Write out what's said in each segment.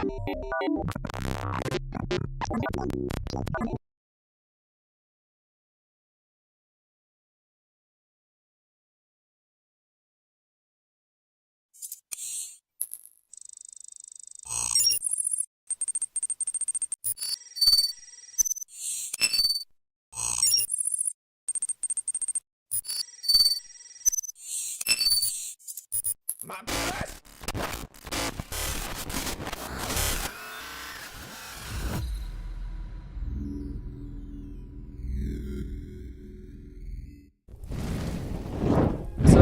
My butt!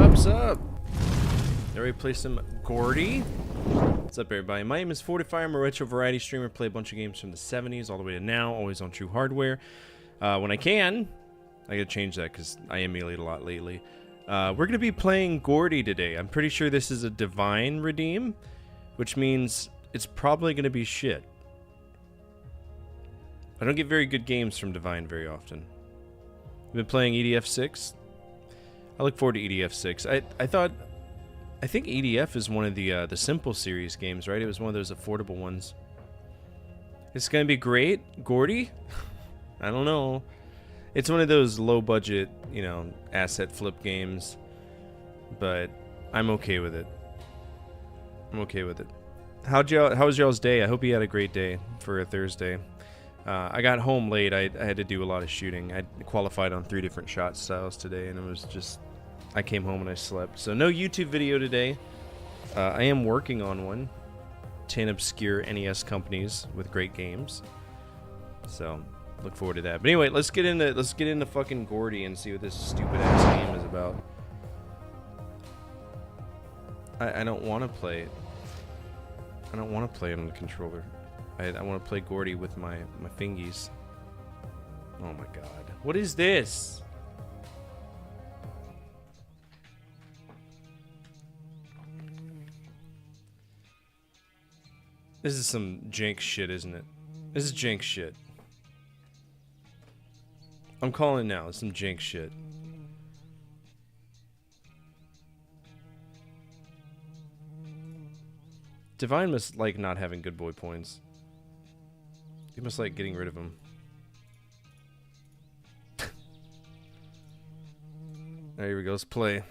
What's up? Ready to play some Gordy? What's up, everybody? My name is Fortify. I'm a retro variety streamer. Play a bunch of games from the 70s all the way to now, always on True Hardware. When I can, I gotta change that because I emulate a lot lately. We're gonna be playing Gordy today. I'm pretty sure this is a Divine Redeem, which means it's probably gonna be shit. I don't get very good games from Divine very often. I've been playing EDF 6. I look forward to EDF 6. I think EDF is one of the Simple Series games, right? It was one of those affordable ones. It's gonna be great, Gordy. I don't know. It's one of those low budget, you know, asset flip games, but I'm okay with it. I'm okay with it. How was y'all's day? I hope you had a great day for a Thursday. I got home late. I had to do a lot of shooting. I qualified on 3 different shot styles today, and it was just, I came home and I slept. So no YouTube video today. I am working on one. 10 obscure NES companies with great games. So look forward to that. But anyway, let's get into fucking Gordy and see what this stupid ass game is about. I don't want to play it. I don't want to play it on the controller. I want to play Gordy with my fingies. Oh my god. What is this? This is some jank shit, isn't it? This is jank shit. I'm calling now. It's some jank shit. Divine must like not having good boy points. He must like getting rid of him. There, here we go. Let's play.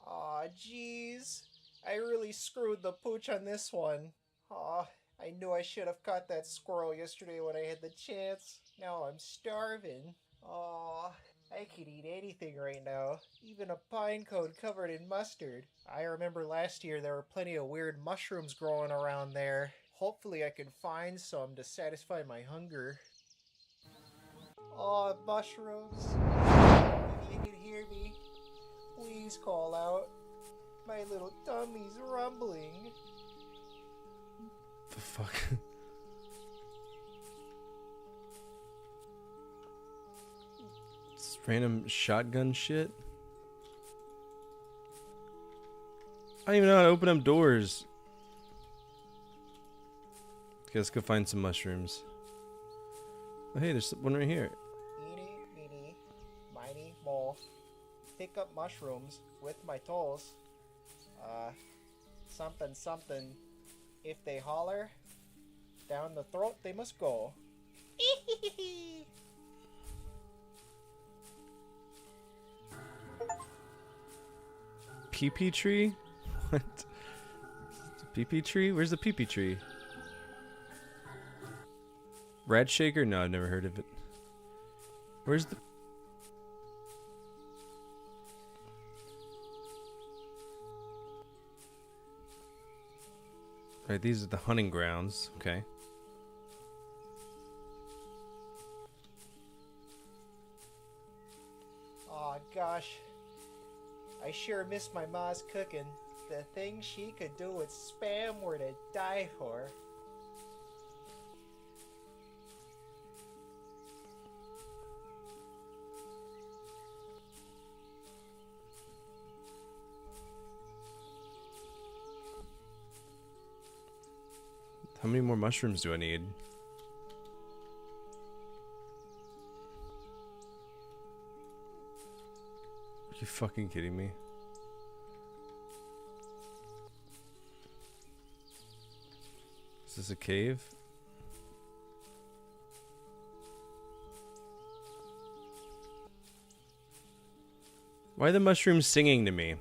Aw, jeez. I really screwed the pooch on this one. Aw, I knew I should have caught that squirrel yesterday when I had the chance. Now I'm starving. Aw, I could eat anything right now. Even a pine cone covered in mustard. I remember last year there were plenty of weird mushrooms growing around there. Hopefully I can find some to satisfy my hunger. Aw, mushrooms. If you can hear me, please call out. My little tummy's rumbling. The fuck? It's random shotgun shit. I don't even know how to open up doors. Okay, let's go find some mushrooms. Oh, hey, there's one right here. Eeny, meeny, miny, mole. Pick up mushrooms with my toes. Something, something. If they holler, down the throat they must go. PP tree? What? PP tree? Where's the PP tree? Rad shaker? No, I've never heard of it. Where's the... Right, these are the hunting grounds. Okay. Aw, gosh. I sure miss my ma's cooking. The things she could do with Spam were to die for. How many more mushrooms do I need? Are you fucking kidding me? Is this a cave? Why are the mushrooms singing to me?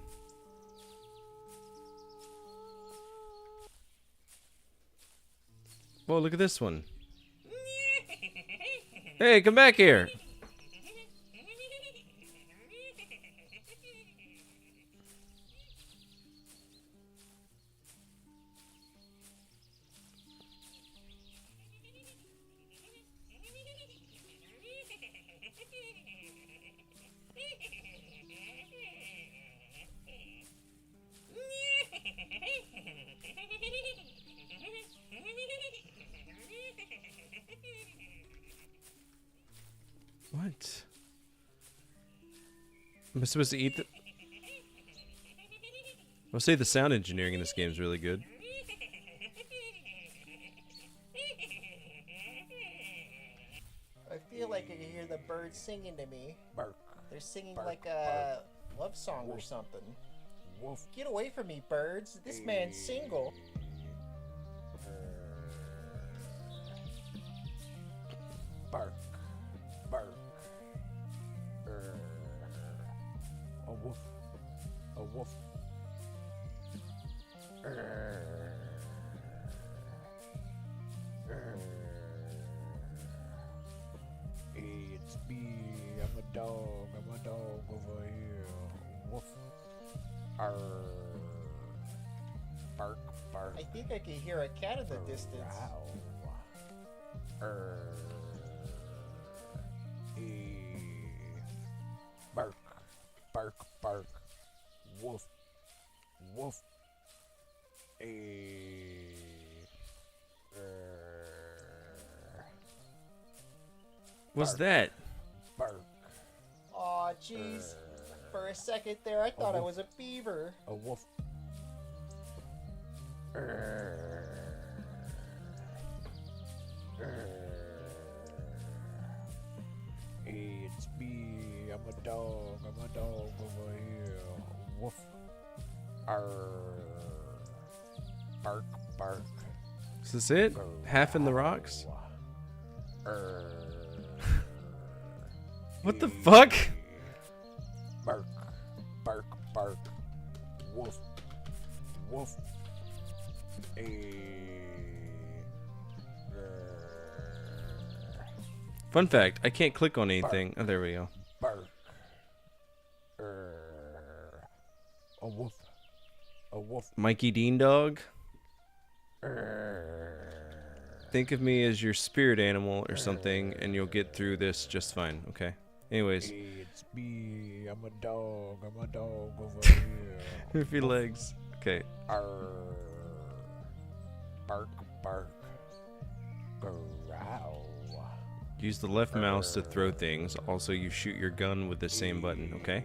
Whoa, look at this one. Hey, come back here. What? Am I supposed to eat the... I'll say the sound engineering in this game is really good. I feel like I can hear the birds singing to me. Bark. They're singing Bark, like a bark. love song or Woof. something. Woof. Get away from me, birds. This man's single. Bark. Bark. A woof. A woof. It's me. I'm a dog. I'm a dog over here. Woof. Arr. Bark. Bark. I think I can hear a cat in the distance. Arr. Bark. Bark. Bark. Woof. Woof. What's Bark. that? Bark. Aw, jeez. For a second there, I thought I was a beaver. A woof. It's me. I'm a dog. I'm a dog over here. Woof. Arr. Bark. Bark. Is this it? Half in the rocks? Arr. What the fuck? Bark. Bark. Bark. Woof. Woof. Fun fact, I can't click on anything. Oh, there we go. Bark. A woof. A woof. Mikey Dean Dog? Think of me as your spirit animal or something, and you'll get through this just fine, okay? Anyways, It's me. I'm a dog. I'm a dog over here. move your legs. Okay, Arr. Bark. Bark. Growl. use the left mouse to throw things. Also, you shoot your gun with the same button, okay?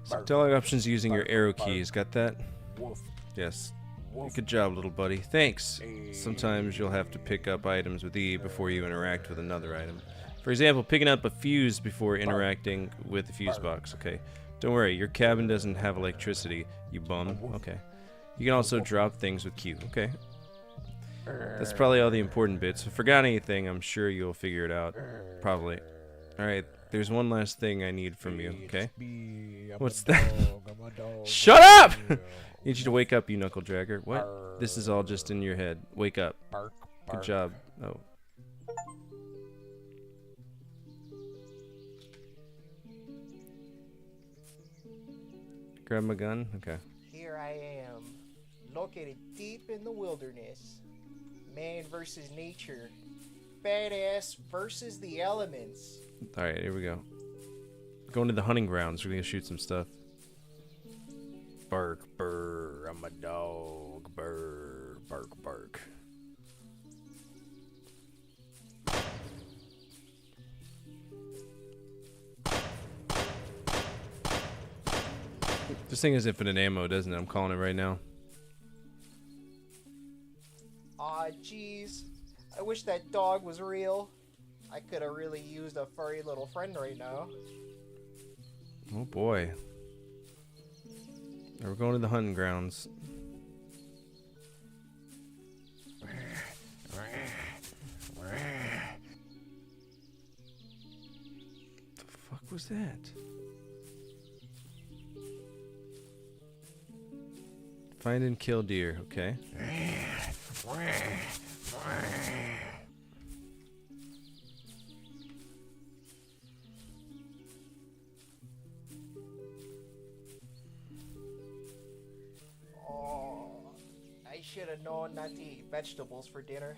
So dialogue options using your arrow keys. Got that? Woof. Yes. Woof. Good job, little buddy. Thanks. Sometimes you'll have to pick up items with E before you interact with another item. For example, picking up a fuse before interacting with the fuse box. Okay. Don't worry, your cabin doesn't have electricity, you bum. Okay. You can also drop things with Q. Okay. That's probably all the important bits. If I forgot anything, I'm sure you'll figure it out. Probably. Alright, there's one last thing I need from you, okay? What's that? Shut up! Need you to wake up, you knuckle dragger. What? This is all just in your head. Wake up. Bark. Good Bark. job. Oh. Grab my gun? Okay. Here I am. Located deep in the wilderness. Man versus nature. Badass versus the elements. Alright, here we go. Going to the hunting grounds. We're gonna shoot some stuff. Bark, burr, I'm a dog. Burr, bark, bark. This thing has infinite ammo, doesn't it? I'm calling it right now. Aw, jeez. I wish that dog was real. I could have really used a furry little friend right now. Oh boy. We're going to the hunting grounds. The fuck was that? Find and kill deer, okay. Oh, I should have known not to eat vegetables for dinner.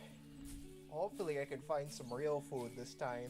Hopefully I can find some real food this time.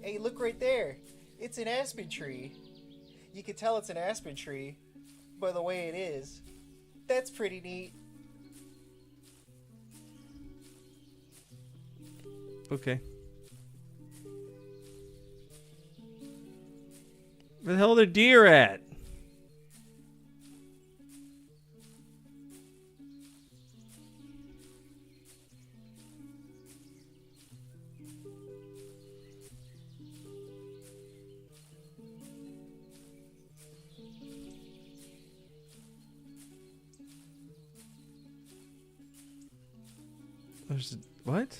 Hey, look right there. It's an aspen tree. You can tell it's an aspen tree by the way it is. That's pretty neat. Okay. Where the hell are the deer at? What?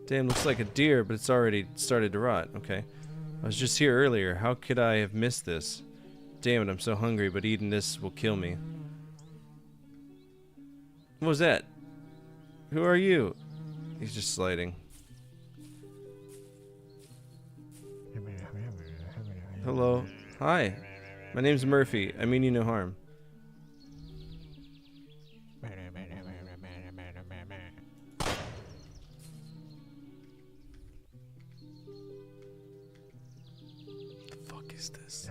Damn, looks like a deer, but it's already started to rot. Okay. I was just here earlier. How could I have missed this? Damn it, I'm so hungry, but eating this will kill me. What was that? Who are you? He's just sliding. Hello. Hi. My name's Murphy. I mean you no harm. Is this?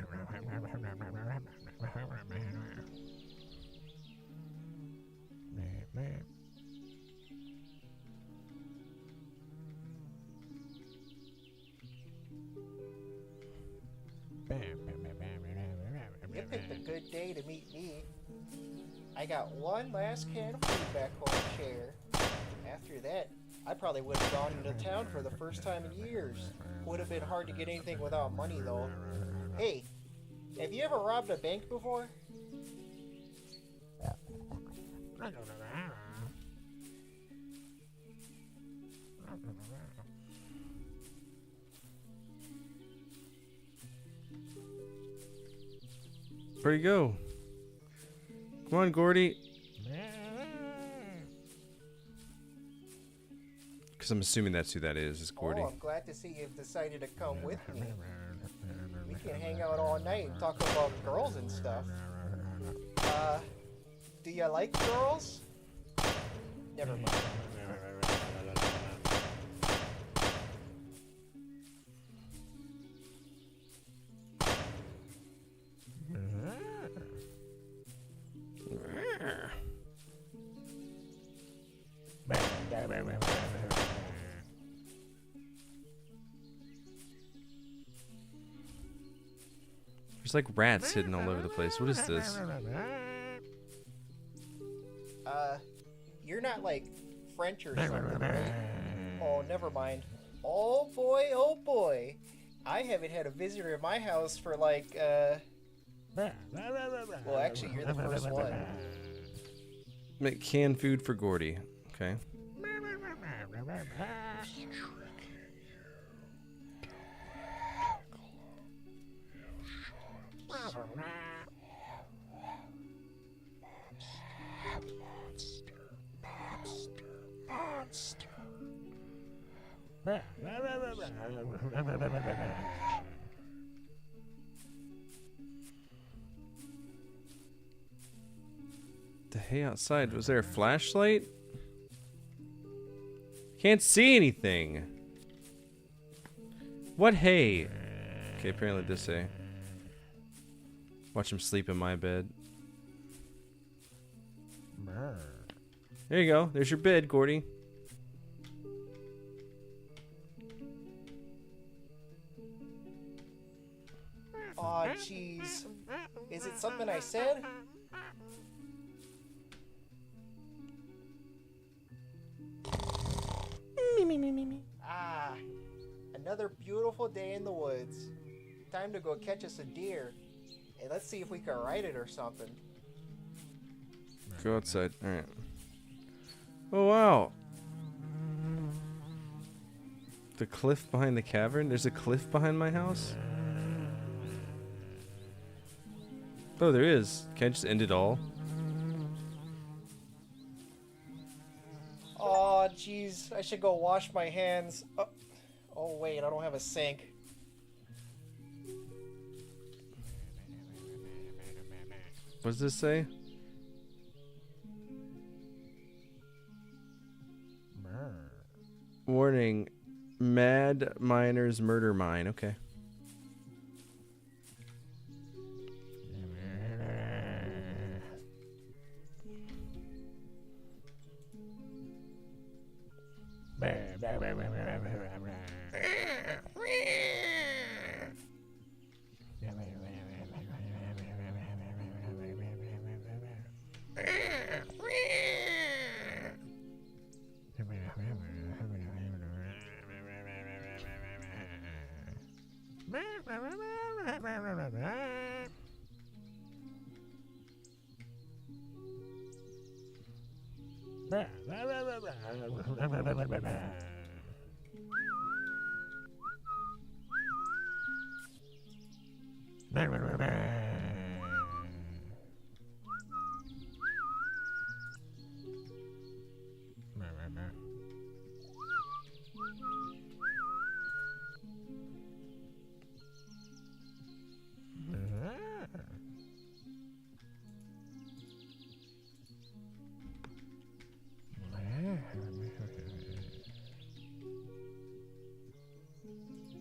You picked a good day to meet me. I got one last can of food back home to share. After that, I probably would have gone into town for the first time in years. Would have been hard to get anything without money, though. Hey, have you ever robbed a bank before? Where'd he go? Come on, Gordy. Because I'm assuming that's who that is Gordy. Oh, I'm glad to see you've decided to come with me. We can hang out all night and talk about girls and stuff. Do you like girls? Never mind. There's like rats hidden all over the place. What is this? You're not like French or something, right? Oh, never mind. Oh boy. I haven't had a visitor at my house for like, well, actually, you're the first one. Make canned food for Gordy. Okay. The hay outside. Was there a flashlight? Can't see anything. What hay? Okay, apparently this hay. Watch him sleep in my bed. There you go. There's your bed, Gordy. Aw, jeez. Is it something I said? Ah, another beautiful day in the woods. Time to go catch us a deer. Hey, let's see if we can ride it or something. Go outside. Alright. Oh, wow. The cliff behind the cavern? There's a cliff behind my house? Oh, there is. Can I just end it all? Aw, jeez. I should go wash my hands. Oh, wait, I don't have a sink. What does this say? Warning. Mad miners murder mine. Okay.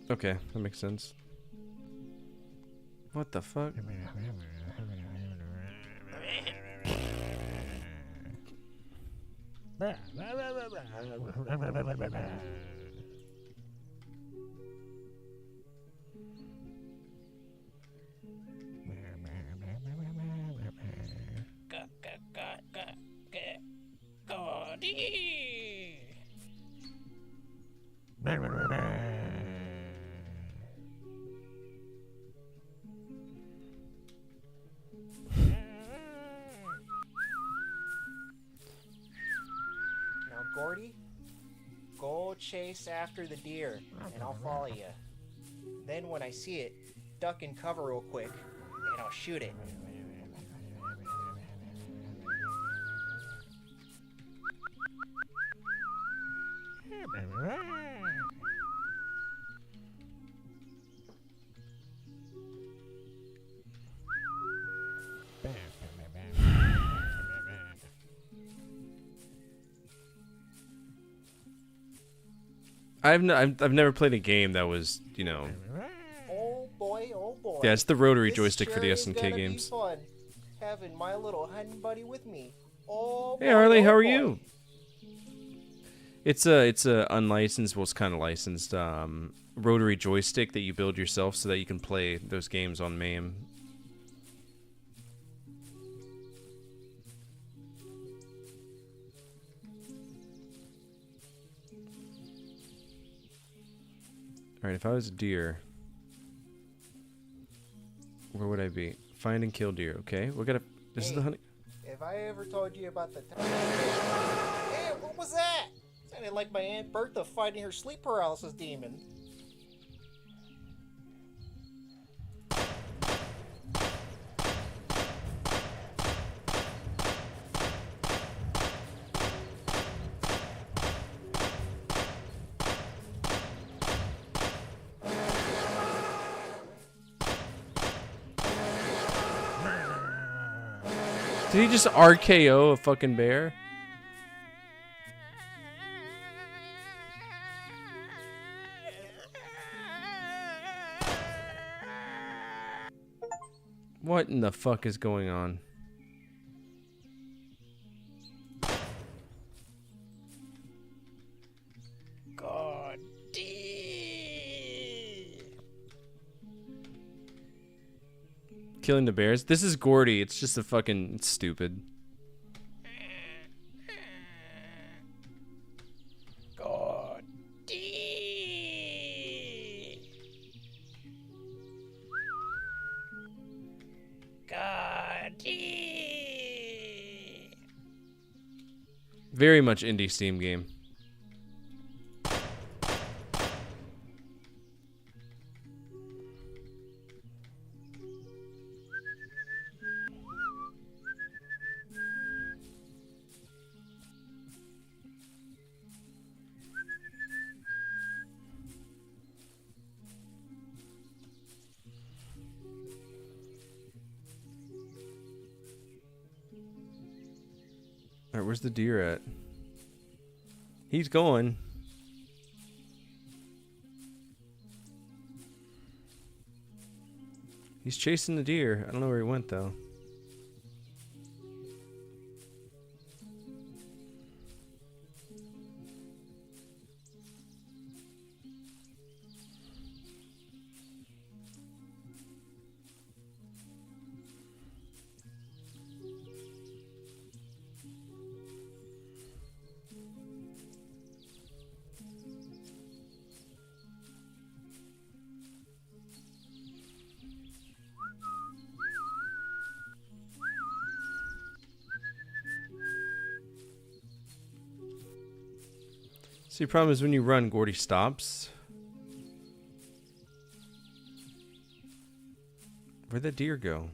Okay, that makes sense. What the fuck? Now, Gordy, go chase after the deer, and I'll follow you. Then when I see it, duck and cover real quick, and I'll shoot it. I've never played a game that was, you know. Oh boy, oh boy. Yeah, it's the rotary This joystick for the sure is SNK gonna games. Be fun, having my little hunting buddy with me. Oh boy, Hey Harley, oh how are boy. you? It's a unlicensed, well, it's kind of licensed rotary joystick that you build yourself so that you can play those games on MAME. Alright, if I was a deer, where would I be? Find and kill deer, okay? We're gonna. This is Hey. the hunting. Have I ever told you about the time? Hey, what was that? Is that Kinda like my Aunt Bertha fighting her sleep paralysis demon. Did he just RKO a fucking bear? What in the fuck is going on? God. Killing the bears? This is Gordy. It's just a fucking it's stupid. God. God. Very much indie Steam game. Alright, where's the deer at? He's going. He's chasing the deer. I don't know where he went though. See, the problem is when you run, Gordy stops. Where'd that deer go?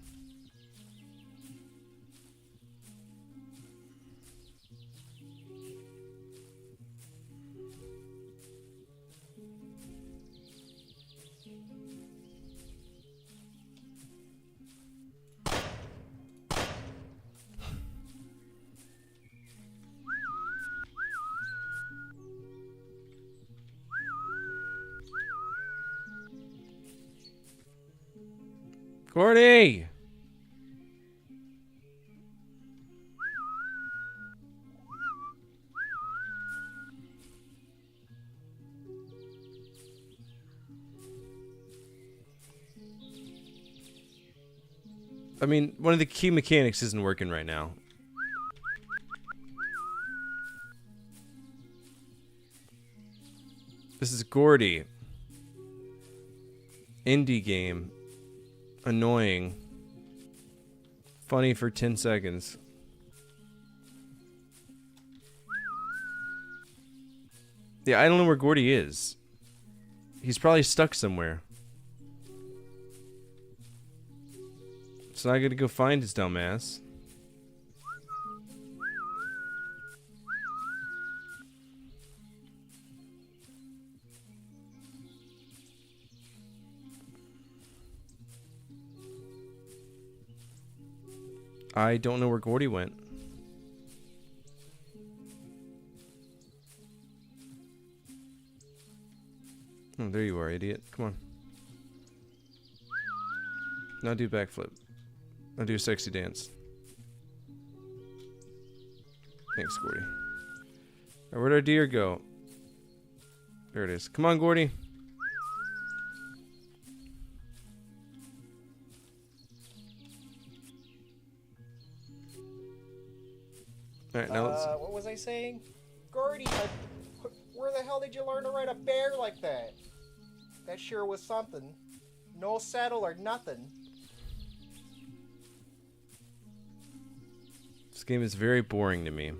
Gordy! I mean, one of the key mechanics isn't working right now. This is Gordy. Indie game. Annoying. Funny for 10 seconds. Yeah, I don't know where Gordy is. He's probably stuck somewhere. So I gotta go find his dumb ass. I don't know where Gordy went. Oh, there you are, idiot. Come on. Now do backflip. Now do a sexy dance. Thanks, Gordy. Alright, where'd our deer go? There it is. Come on, Gordy. Alright, now let's... What was I saying? Gordy, where the hell did you learn to ride a bear like that? That sure was something. No saddle or nothing. This game is very boring to me.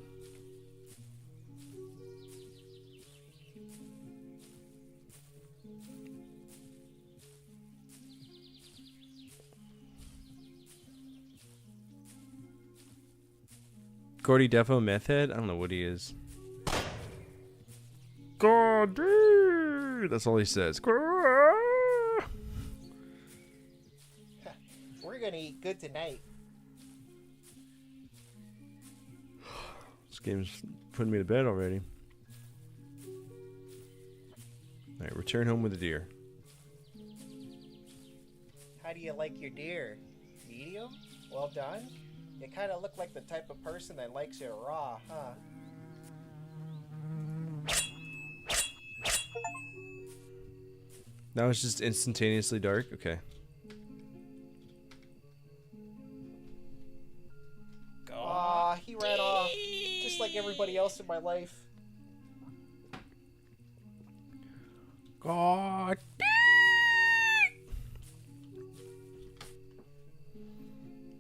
Gordy Defo meth head? I don't know what he is. Gordy! That's all he says. We're gonna eat good tonight. This game's putting me to bed already. Alright, return home with a deer. How do you like your deer? Medium? Well done? You kind of look like the type of person that likes it raw, huh? Now it's just instantaneously dark? Okay. Aw, he ran off. Just like everybody else in my life. God.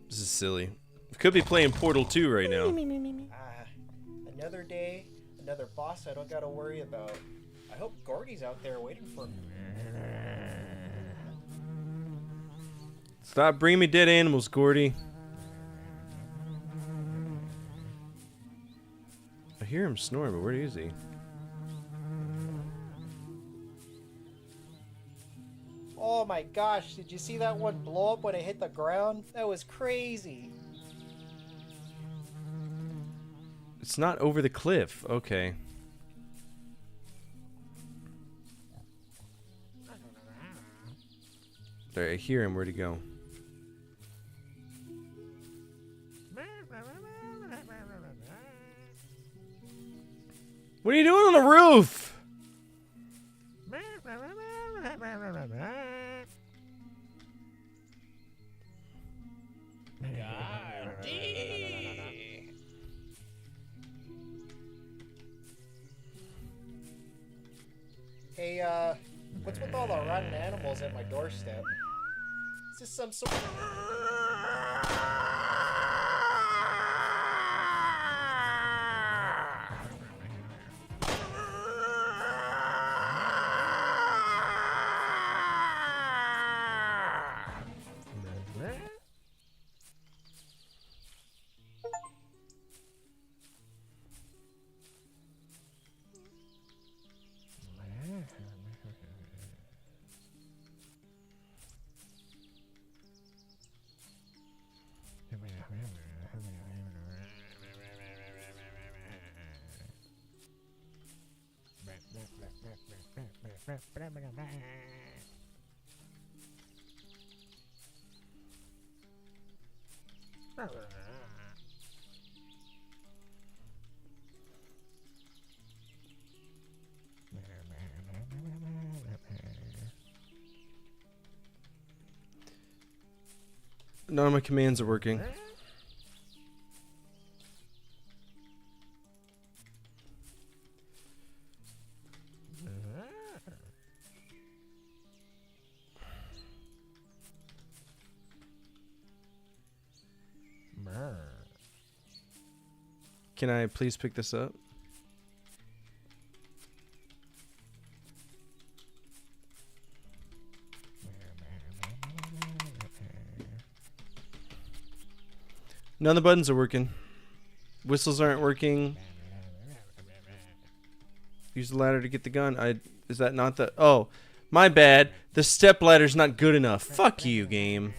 This is silly. We could be playing Portal 2 right now. Another day, another boss I don't gotta worry about. I hope Gordy's out there waiting for me. Stop bringing me dead animals, Gordy. I hear him snoring, but where is he? Oh my gosh, did you see that one blow up when it hit the ground? That was crazy. It's not over the cliff. Okay. There, I hear him. Where'd he go? What are you doing on the roof? Hey, what's with all the rotten animals at my doorstep? Is this some sort None of my commands are working. Can I please pick this up? None of the buttons are working. Whistles aren't working. Use the ladder to get the gun. Is that not the... Oh, my bad. The step ladder's not good enough. Fuck you, game.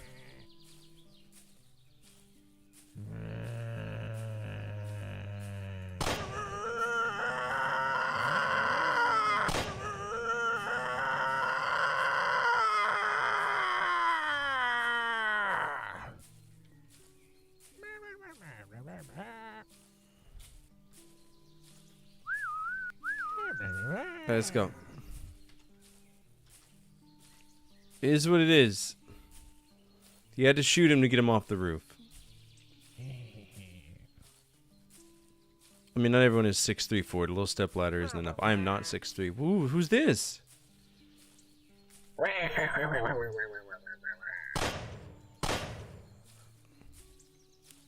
Let's go. It is what it is. You had to shoot him to get him off the roof. I mean, not everyone is 6'3", 4. The little step ladder isn't enough. I am not 6'3". Ooh, who's this?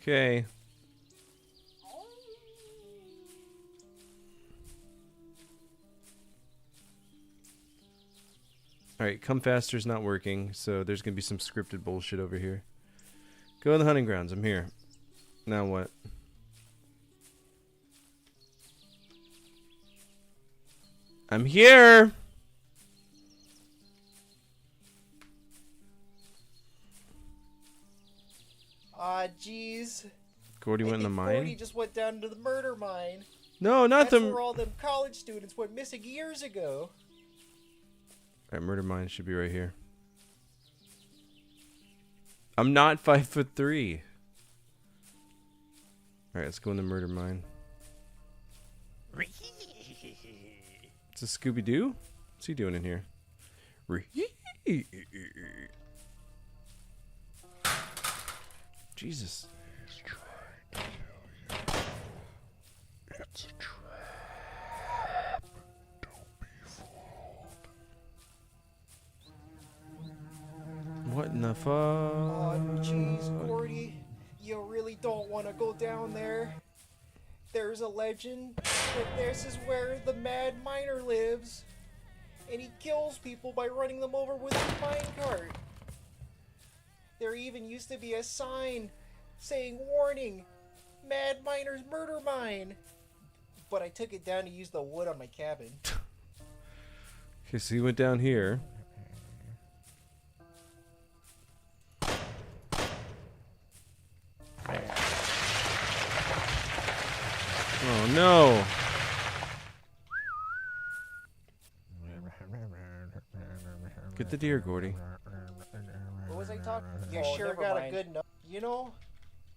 Okay. Alright, come faster's not working, so there's gonna be some scripted bullshit over here. Go to the hunting grounds, I'm here. Now what? I'm here. Ah, jeez. Gordy went in the mine? Gordy just went down to the murder mine. No, not That's the... where all them college students went missing years ago. Alright, murder mine should be right here. I'm not 5'3". Alright, let's go in the murder mine. Is this Scooby-Doo? What's he doing in here? Jesus. It's a trap. Don't be fooled. What in the fuck? Oh, jeez, Gordy. You really don't want to go down there. There's a legend that this is where the Mad Miner lives. And he kills people by running them over with his minecart. There even used to be a sign saying, "Warning, Mad Miner's murder mine." But I took it down to use the wood on my cabin. Okay, so he went down here. Oh no! Get the deer, Gordy. What was I talking? You Oh, sure never got mind. a good note. You know,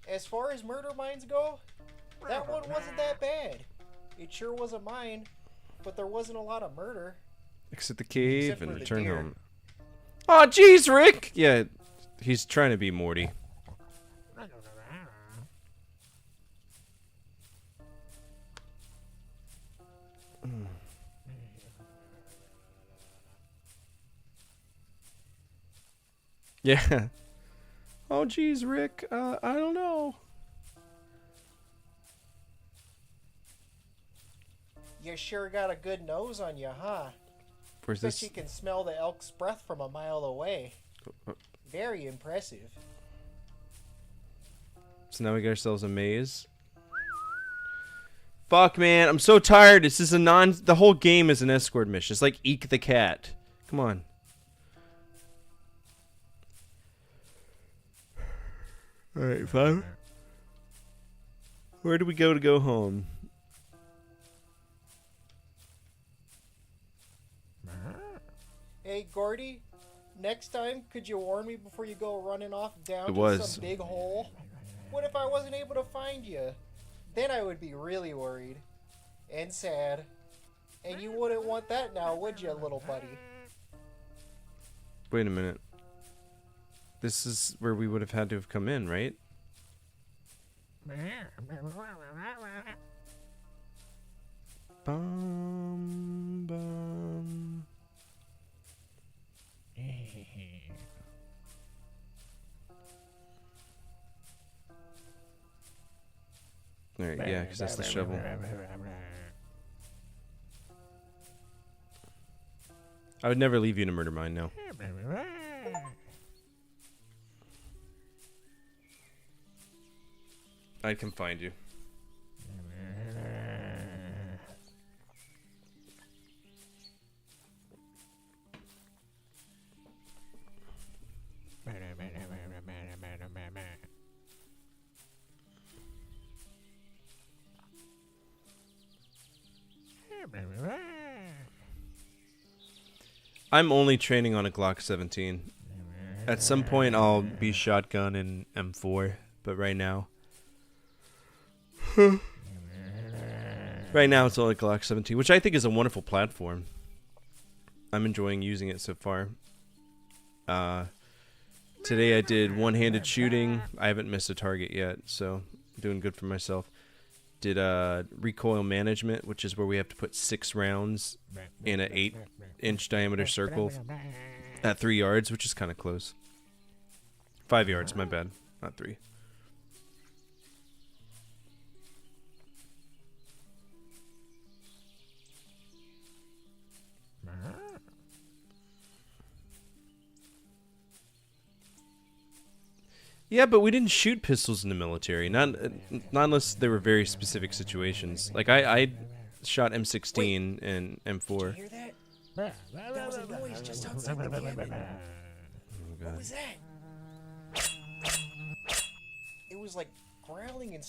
as far as murder mines go, that one wasn't that bad. It sure wasn't mine, but there wasn't a lot of murder. Exit the cave Except and for the return deer. home. Oh, jeez, Rick! Yeah, he's trying to be Morty. Yeah. Oh, jeez, Rick. I don't know. You sure got a good nose on you, huh? Where's Bet this? you can smell the elk's breath from a mile away. Very impressive. So now we got ourselves a maze. Fuck, man. I'm so tired. This is the whole game is an escort mission. It's like Eek the Cat. Come on. Alright, fine. Where do we go home? Hey, Gordy, next time, could you warn me before you go running off down It to was. some big hole? What if I wasn't able to find you? Then I would be really worried. And sad. And you wouldn't want that now, would you, little buddy? Wait a minute. This is where we would have had to have come in, right? Bum, bum. Alright, yeah, because that's the shovel. I would never leave you in a murder mine, no. I can find you. I'm only training on a Glock 17. At some point, I'll be shotgun in M4, but right now, it's only Glock 17, which I think is a wonderful platform. I'm enjoying using it so far. Today I did one-handed shooting. I haven't missed a target yet, so I'm doing good for myself. Did recoil management, which is where we have to put 6 rounds in an 8-inch diameter circle at 3 yards, which is kind of close. 5 yards, my bad, not 3. Yeah, but we didn't shoot pistols in the military. Not unless there were very specific situations. Like I shot M16 and Did you M4. hear that? There was a noise just outside the cabin. Oh What god. was that? It was like growling and.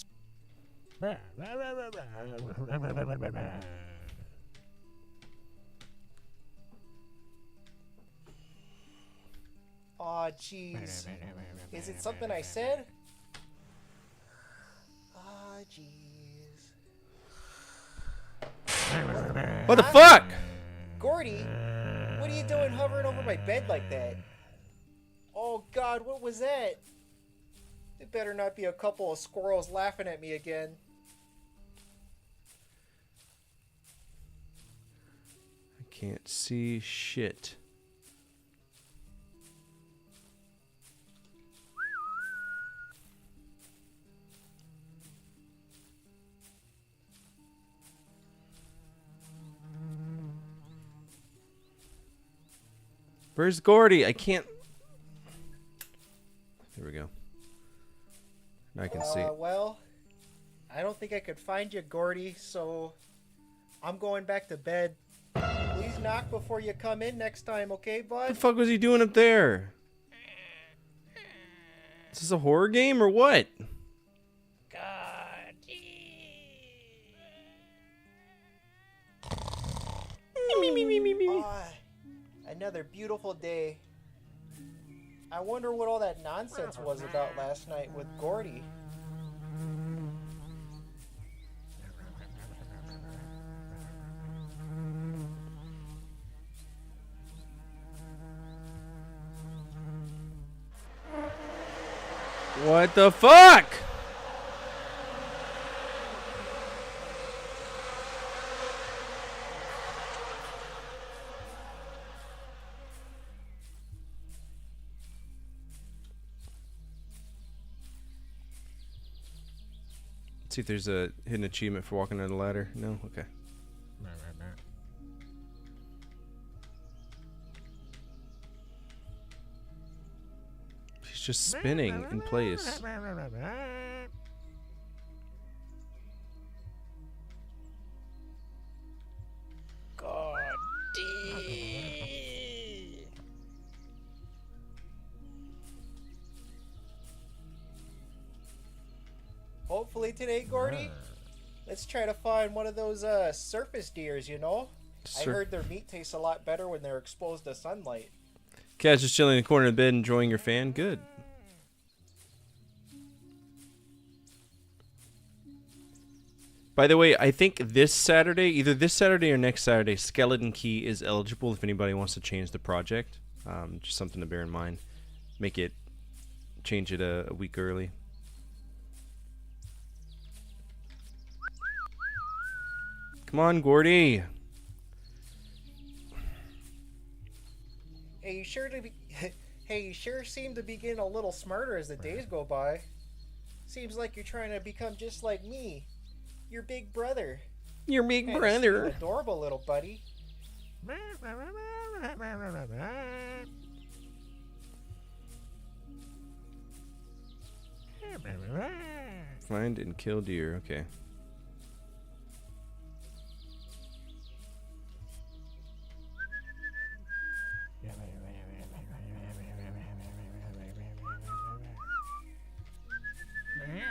Aw, jeez. Is it something I said? Aw, jeez. What the fuck? Gordy, what are you doing hovering over my bed like that? Oh god, what was that? It better not be a couple of squirrels laughing at me again. I can't see shit. Where's Gordy? I can't. There we go. Now I can see. Well, I don't think I could find you, Gordy, so I'm going back to bed. Please knock before you come in next time, okay, What the bud? fuck was he doing up there? Is this a horror game or what? Ah, another beautiful day. I wonder what all that nonsense was about last night with Gordy. What the fuck? Let's see if there's a hidden achievement for walking on a ladder. No? Okay. He's just spinning in place. Hopefully today, Gordy, let's try to find one of those surface deers, you know? I heard their meat tastes a lot better when they're exposed to sunlight. Cat's just chilling in the corner of the bed enjoying your fan. Good. By the way, I think this Saturday, either this Saturday or next Saturday, Skeleton Key is eligible if anybody wants to change the project. Just something to bear in mind. Change it a week early. Come on, Gordy. Hey, you sure seem to be getting a little smarter as the days go by. Seems like you're trying to become just like me, your big brother. Your big Man, brother. you're adorable, little buddy. Find and kill deer. Okay.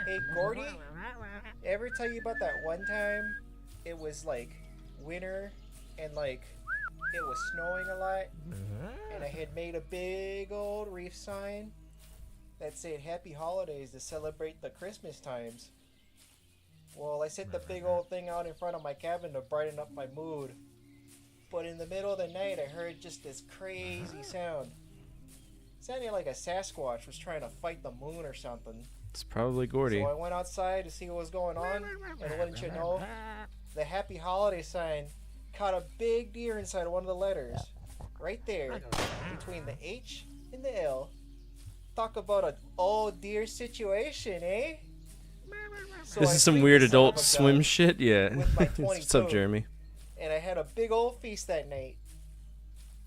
Hey, Gordy, ever tell you about that one time it was like winter and like it was snowing a lot and I had made a big old reef sign that said Happy Holidays to celebrate the Christmas times? Well, I set the big old thing out in front of my cabin to brighten up my mood. But in the middle of the night, I heard just this crazy sound. Sounded like a Sasquatch was trying to fight the moon or something. It's probably Gordy. So I went outside to see what was going on, and wouldn't you know, the Happy Holiday sign caught a big deer inside one of the letters. Right there, between the H and the L. Talk about an old deer situation, eh? So This I is some freed weird the son of adult a swim gun, shit? Yeah. with my What's up, 22. Jeremy? and I had a big old feast that night.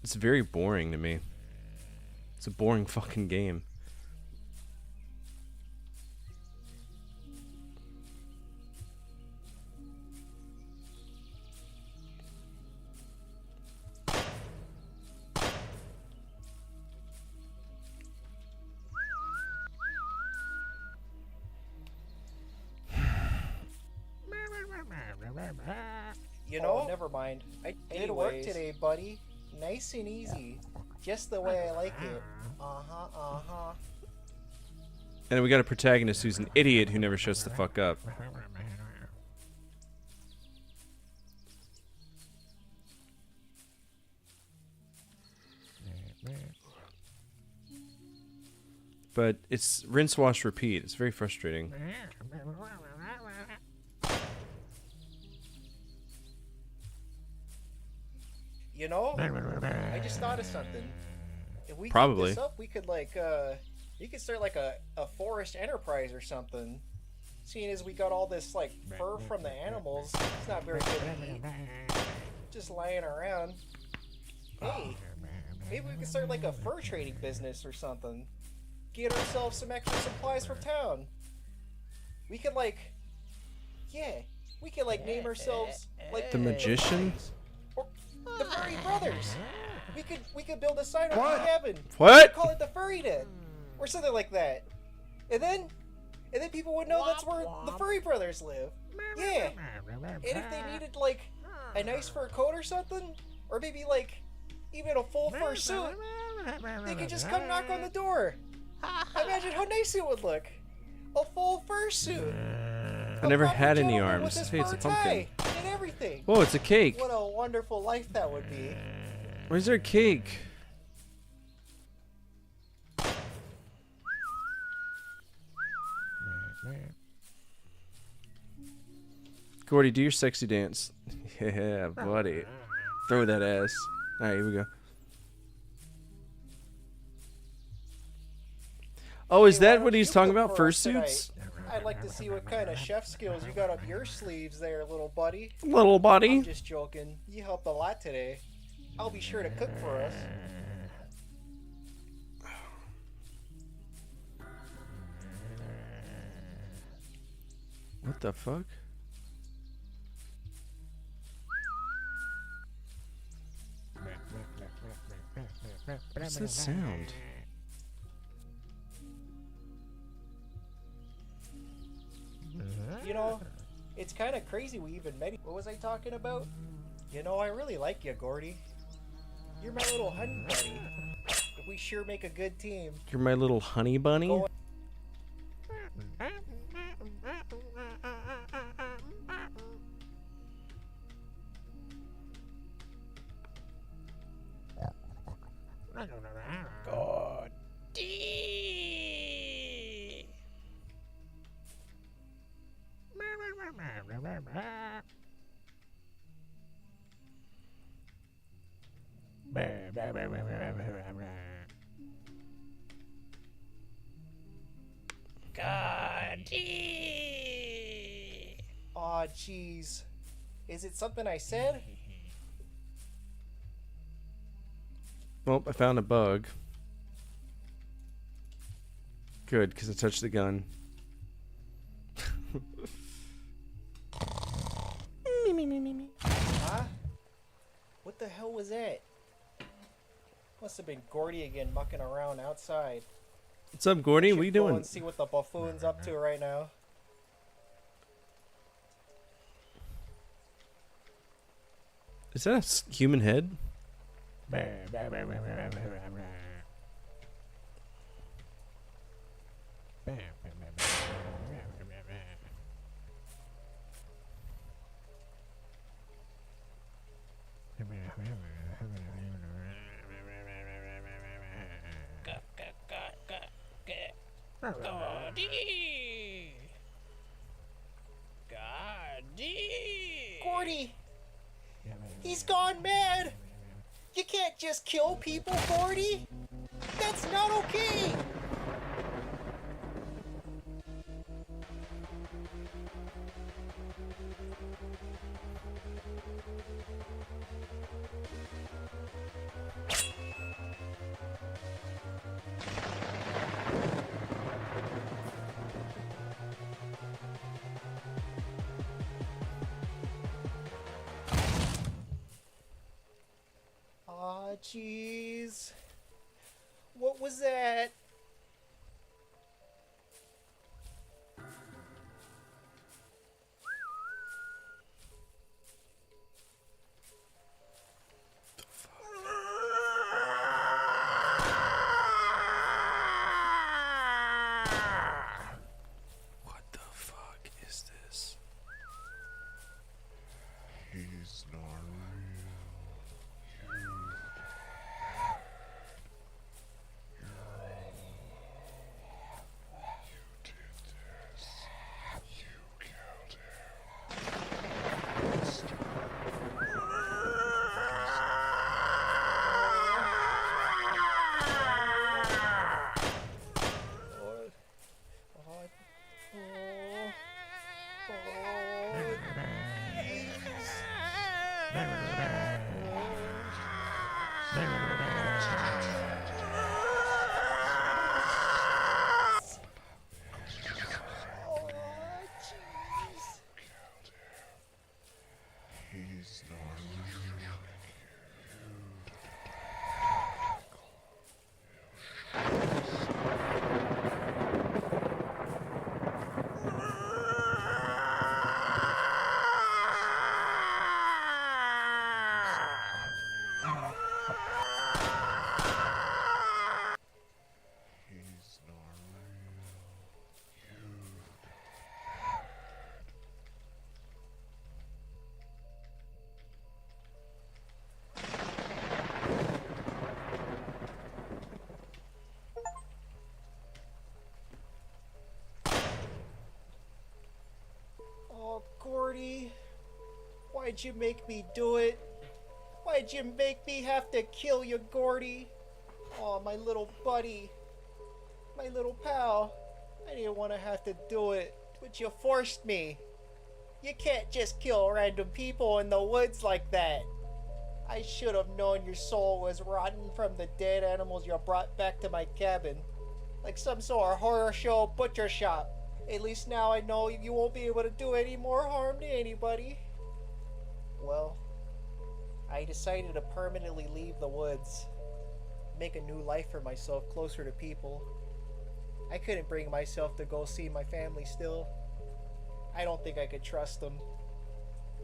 It's very boring to me. It's a boring fucking game. never mind. I did work today, buddy. Nice and easy. Just the way I like it. Uh-huh, uh-huh. And we got a protagonist who's an idiot who never shuts the fuck up. But it's rinse, wash, repeat. It's very frustrating. You know, I just thought of something. If we Probably. keep this up, we could you could start like a forest enterprise or something. Seeing as we got all this like fur from the animals, it's not very good to eat. Just lying around. Hey, maybe we could start like a fur trading business or something. Get ourselves some extra supplies from town. We could we could name ourselves like The Magician? or the Furry Brothers. We could build a sign over heaven. What? Call it the Furry Den, or something like that. And then people would know that's where the Furry Brothers live. Yeah. And if they needed like a nice fur coat or something, or maybe like even a full fur suit, they could just come knock on the door. Imagine how nice it would look. A full fur suit. I never A proper had any gentleman with arms. his Hey, it's a fur pumpkin. tie and everything. Whoa, it's a cake. What a wonderful life that would be. Where's their cake? Gordy, do your sexy dance. Yeah, buddy. Throw that ass. Alright, here we go. Oh, is Hey, why that don't what he's you talking cook about? for us tonight? Fursuits? I'd like to see what kind of chef skills you got up your sleeves there, little buddy. Little I'm buddy. just joking. You helped a lot today. I'll be sure to cook for us. What the fuck? What's that sound? You know, it's kind of crazy we even met. What was I talking about? You know, I really like you, Gordy. You're my little honey buddy. We sure make a good team. You're my little honey bunny? Go God. Aw, jeez. Is it something I said? Well, I found a bug. Good, because I touched the gun. Huh? What the hell was that? Must have been Gordy again mucking around outside. What's up, Gordy? What are you Should go doing? and see what the buffoon's up to right now. Is that a human head? Gordy! He's gone mad! You can't just kill people, Gordy! That's not okay! Aw, jeez. What was that? Why'd you make me do it? Why'd you make me have to kill you, Gordy? Oh, my little buddy. My little pal. I didn't want to have to do it, but you forced me. You can't just kill random people in the woods like that. I should have known your soul was rotten from the dead animals you brought back to my cabin. Like some sort of horror show butcher shop. At least now I know you won't be able to do any more harm to anybody. Well, I decided to permanently leave the woods. Make a new life for myself closer to people. I couldn't bring myself to go see my family still. I don't think I could trust them.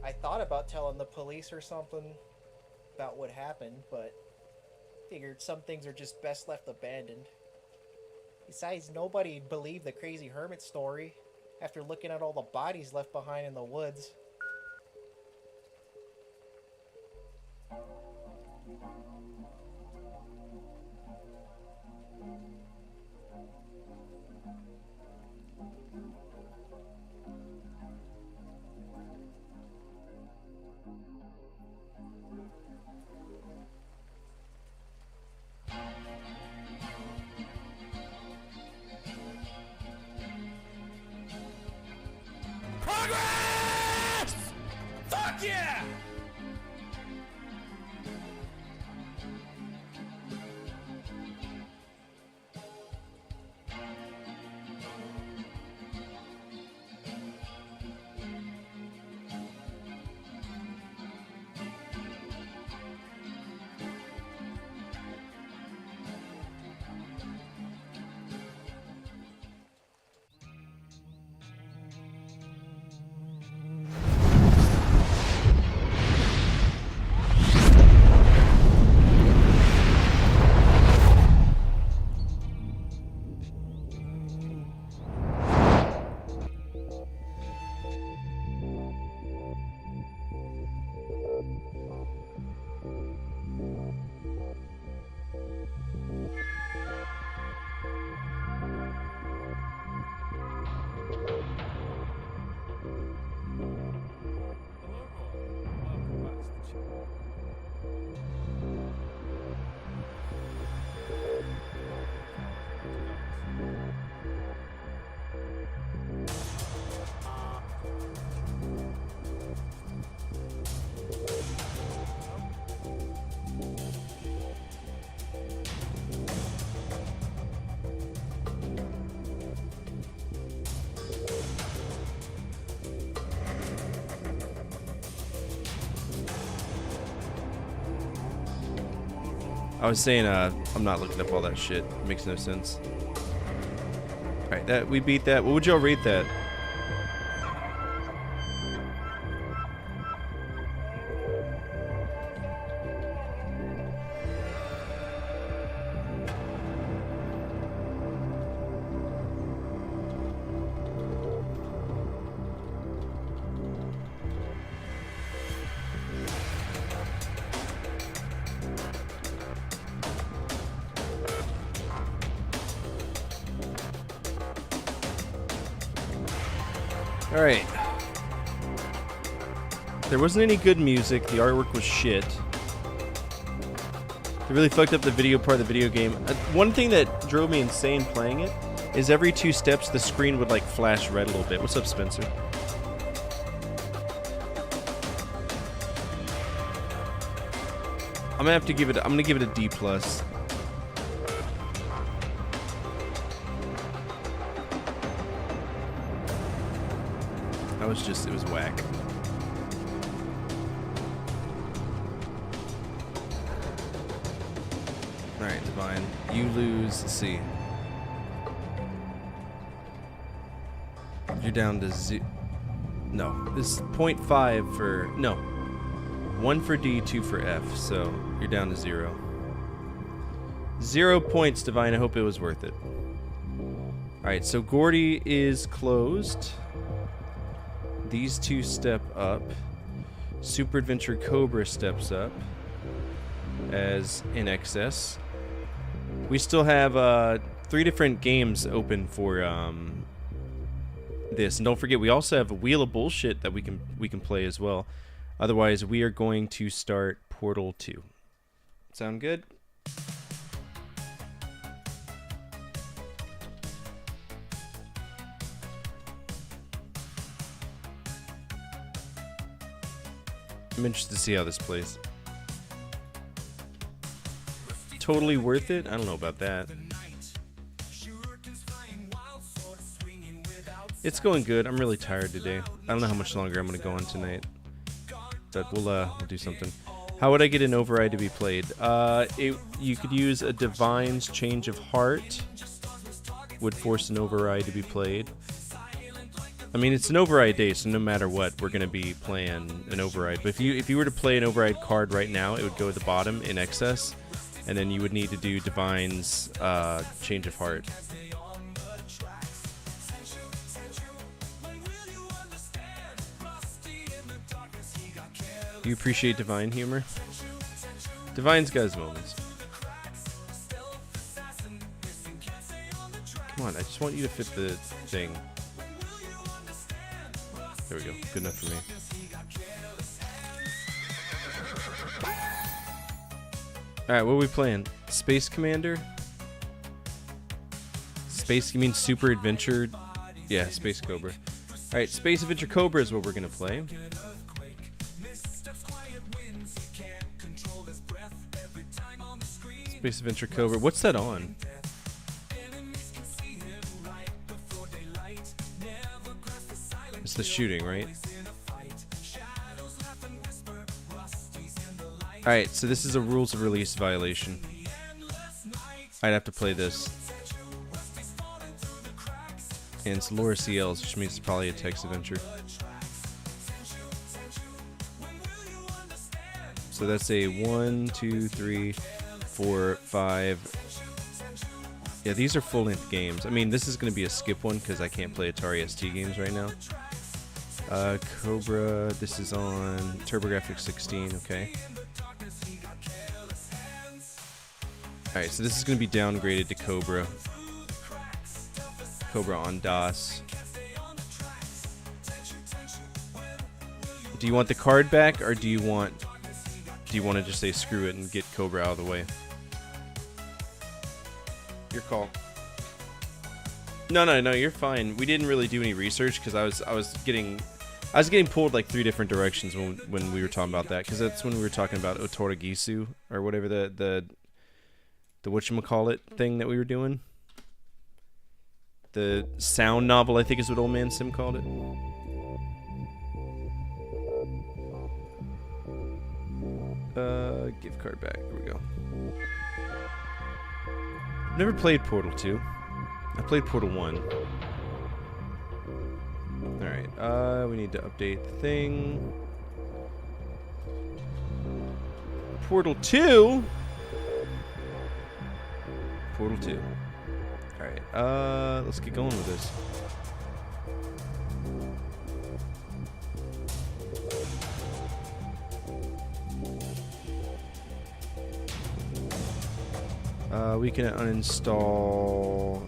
I thought about telling the police or something about what happened, but figured some things are just best left abandoned. Besides, nobody'd believe the crazy hermit story after looking at all the bodies left behind in the woods. Progress! Fuck yeah! I was saying, I'm not looking up all that shit. It makes no sense. Alright, that we beat that. What would y'all rate that? Alright. There wasn't any good music. The artwork was shit. They really fucked up the video part of the video game. One thing that drove me insane playing it is every 2 steps the screen would like flash red a little bit. What's up, Spencer? I'm gonna give it a D+. It was whack. Alright, Divine. You lose. Let's see. You're down to no, this is 0.5 for... No. 1 for D, 2 for F, so you're down to 0. 0 points, Divine. I hope it was worth it. Alright, so Gordy is closed. These 2 step up. Super Adventure Cobra steps up as in excess. We still have 3 different games open for this, and don't forget we also have a Wheel of Bullshit that we can play as well. Otherwise, we are going to start Portal 2. Sound good? I'm interested to see how this plays. Totally worth it? I don't know about that. It's going good. I'm really tired today. I don't know how much longer I'm going to go on tonight. But we'll do something. How would I get an override to be played? You could use a Divine's Change of Heart. Would force an override to be played. I mean, it's an override day, so no matter what, we're going to be playing an override. But if you were to play an override card right now, it would go at the bottom in excess. And then you would need to do Divine's Change of Heart. You appreciate Divine humor? Divine's got his moments. Come on, I just want you to fit the thing. There we go. Good enough for me. Alright, what are we playing? Space Commander? Space, you mean Super Adventure? Yeah, Space Cobra. Alright, Space Adventure Cobra is what we're going to play. Space Adventure Cobra. What's that on? It's the shooting, right? Alright, so this is a rules of release violation. I'd have to play this. And it's Laura CLs, which means it's probably a text adventure. So that's a 1, 2, 3, 4, 5. Yeah, these are full-length games. I mean, this is going to be a skip one because I can't play Atari ST games right now. Cobra, this is on TurboGrafx 16, okay. Alright, so this is going to be downgraded to Cobra. Cobra on DOS. Do you want the card back, or do you want to just say screw it and get Cobra out of the way? Your call. No, you're fine. We didn't really do any research because I was getting pulled like 3 different directions when we were talking about that, because that's when we were talking about Otorigisu or whatever the whatchamacallit thing that we were doing. The sound novel, I think, is what Old Man Sim called it. Gift card back. Here we go. Never played Portal 2. I played Portal 1. Alright, we need to update the thing. Portal 2? Portal 2. Alright, let's get going with this. We can uninstall.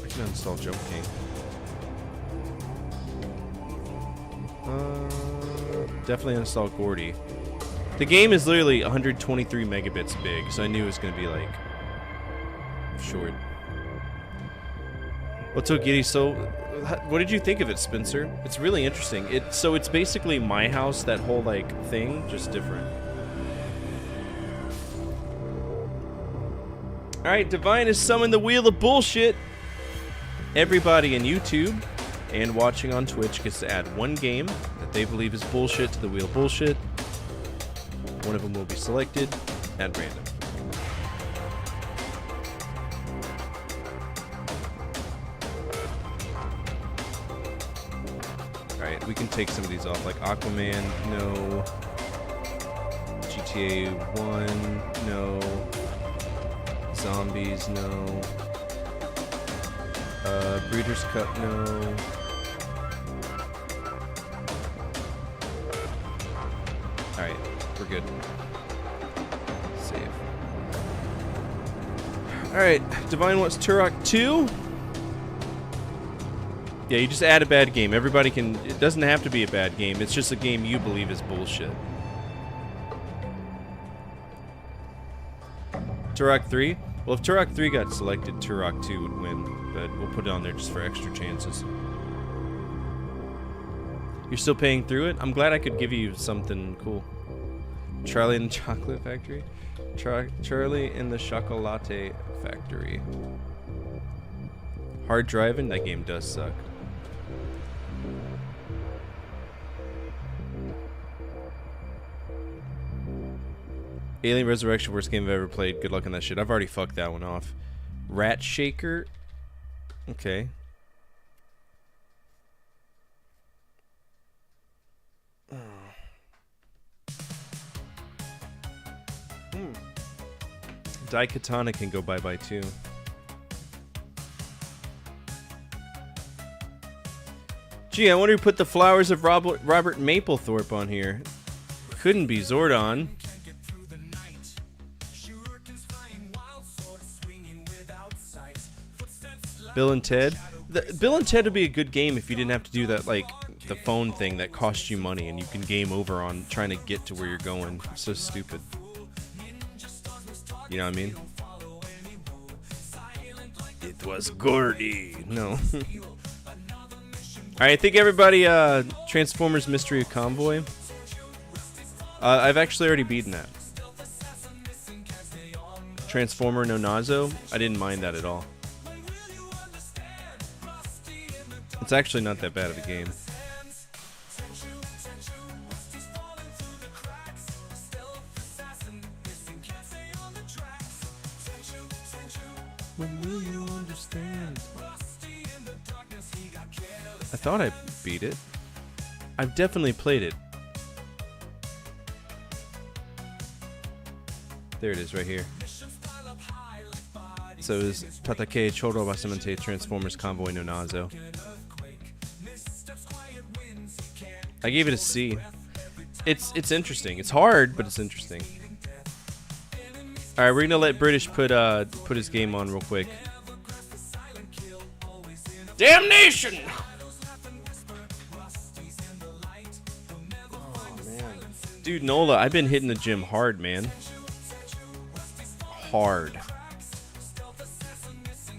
I can uninstall Jump King. Definitely uninstall Gordy. The game is literally 123 megabits big, so I knew it was going to be like short. What's so giddy? So, what did you think of it, Spencer? It's really interesting. So it's basically My House, that whole like thing, just different. All right, Divine has summoned the Wheel of Bullshit. Everybody in YouTube and watching on Twitch gets to add one game that they believe is bullshit to the Wheel of Bullshit. One of them will be selected at random. Alright, we can take some of these off, like Aquaman, no. GTA 1, no. Zombies, no. Breeders' Cup, no. Alright, we're good. Save. Alright, Divine wants Turok 2. Yeah, you just add a bad game. Everybody can... It doesn't have to be a bad game. It's just a game you believe is bullshit. Turok 3? Well, if Turok 3 got selected, Turok 2 would win. But we'll put it on there just for extra chances. You're still paying through it? I'm glad I could give you something cool. Charlie and the Chocolate Factory? Charlie in the Chocolate Factory. Hard driving? That game does suck. Alien Resurrection, worst game I've ever played. Good luck on that shit. I've already fucked that one off. Rat Shaker? Okay. Daikatana can go bye-bye too. Gee, I wonder who put the Flowers of Robert Mapplethorpe on here. Couldn't be Zordon. Bill and Ted. Bill and Ted would be a good game if you didn't have to do that, like, the phone thing that costs you money and you can game over on trying to get to where you're going. It's so stupid. You know what I mean? It was Gordy. No. Alright, I think everybody, Transformers Mystery of Convoy. I've actually already beaten that. Transformer No Nazo. I didn't mind that at all. It's actually not that bad of a game. When will you understand? I thought I beat it. I've definitely played it. There it is, right here. So it was Tatake Choro Basamante Transformers Convoy no Nazo. I gave it a C. It's interesting. It's hard, but it's interesting. All right, we're gonna let British put his game on real quick. Damnation! Oh man, dude, Nola, I've been hitting the gym hard, man. Hard.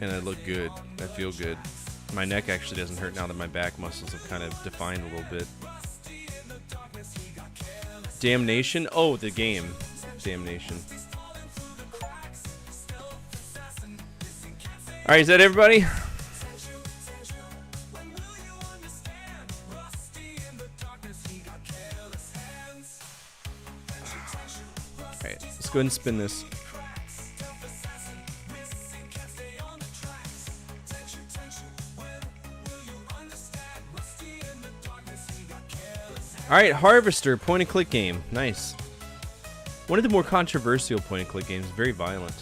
And I look good. I feel good. My neck actually doesn't hurt now that my back muscles have kind of defined a little bit. Damnation? Oh, the game. Damnation. Alright, is that everybody? Alright, let's go ahead and spin this. Alright, Harvester, point-and-click game. Nice. One of the more controversial point-and-click games. Very violent.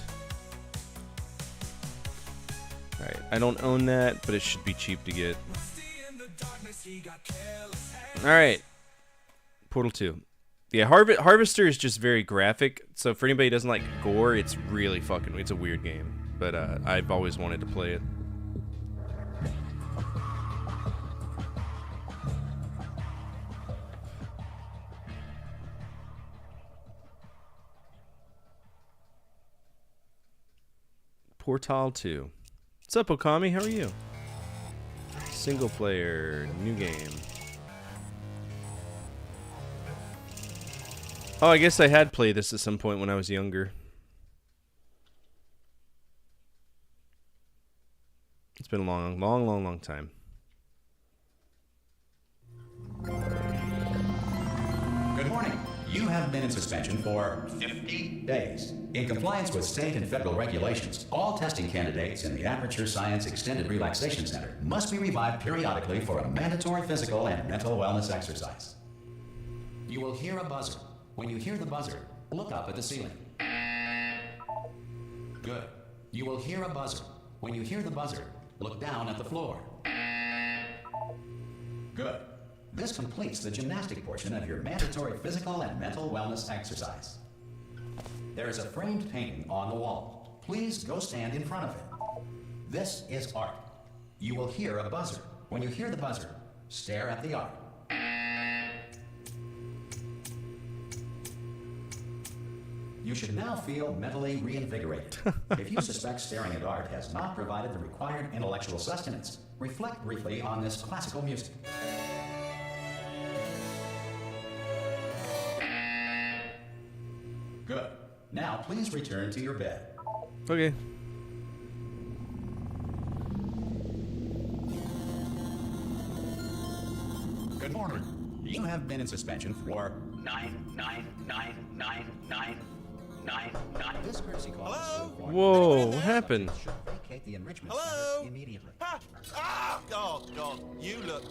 Alright, I don't own that, but it should be cheap to get. Alright. Portal 2. Yeah, Harvester is just very graphic, so for anybody who doesn't like gore, it's really fucking... It's a weird game, but I've always wanted to play it. Portal 2. What's up, Okami? How are you? Single player, new game. Oh, I guess I had played this at some point when I was younger. It's been a long time. Good morning. You have been in suspension for 50 days. In compliance with state and federal regulations, all testing candidates in the Aperture Science Extended Relaxation Center must be revived periodically for a mandatory physical and mental wellness exercise. You will hear a buzzer. When you hear the buzzer, look up at the ceiling. Good. You will hear a buzzer. When you hear the buzzer, look down at the floor. Good. This completes the gymnastic portion of your mandatory physical and mental wellness exercise. There is a framed painting on the wall. Please go stand in front of it. This is art. You will hear a buzzer. When you hear the buzzer, stare at the art. You should now feel mentally reinvigorated. If you suspect staring at art has not provided the required intellectual sustenance, reflect briefly on this classical music. Good. Now please return to your bed. Okay. Good morning. You have been in suspension for 9999999. This courtesy call is Hello? for Whoa, what happened? should vacate the enrichment Hello? center immediately. Ah! Ah! Oh, God. You look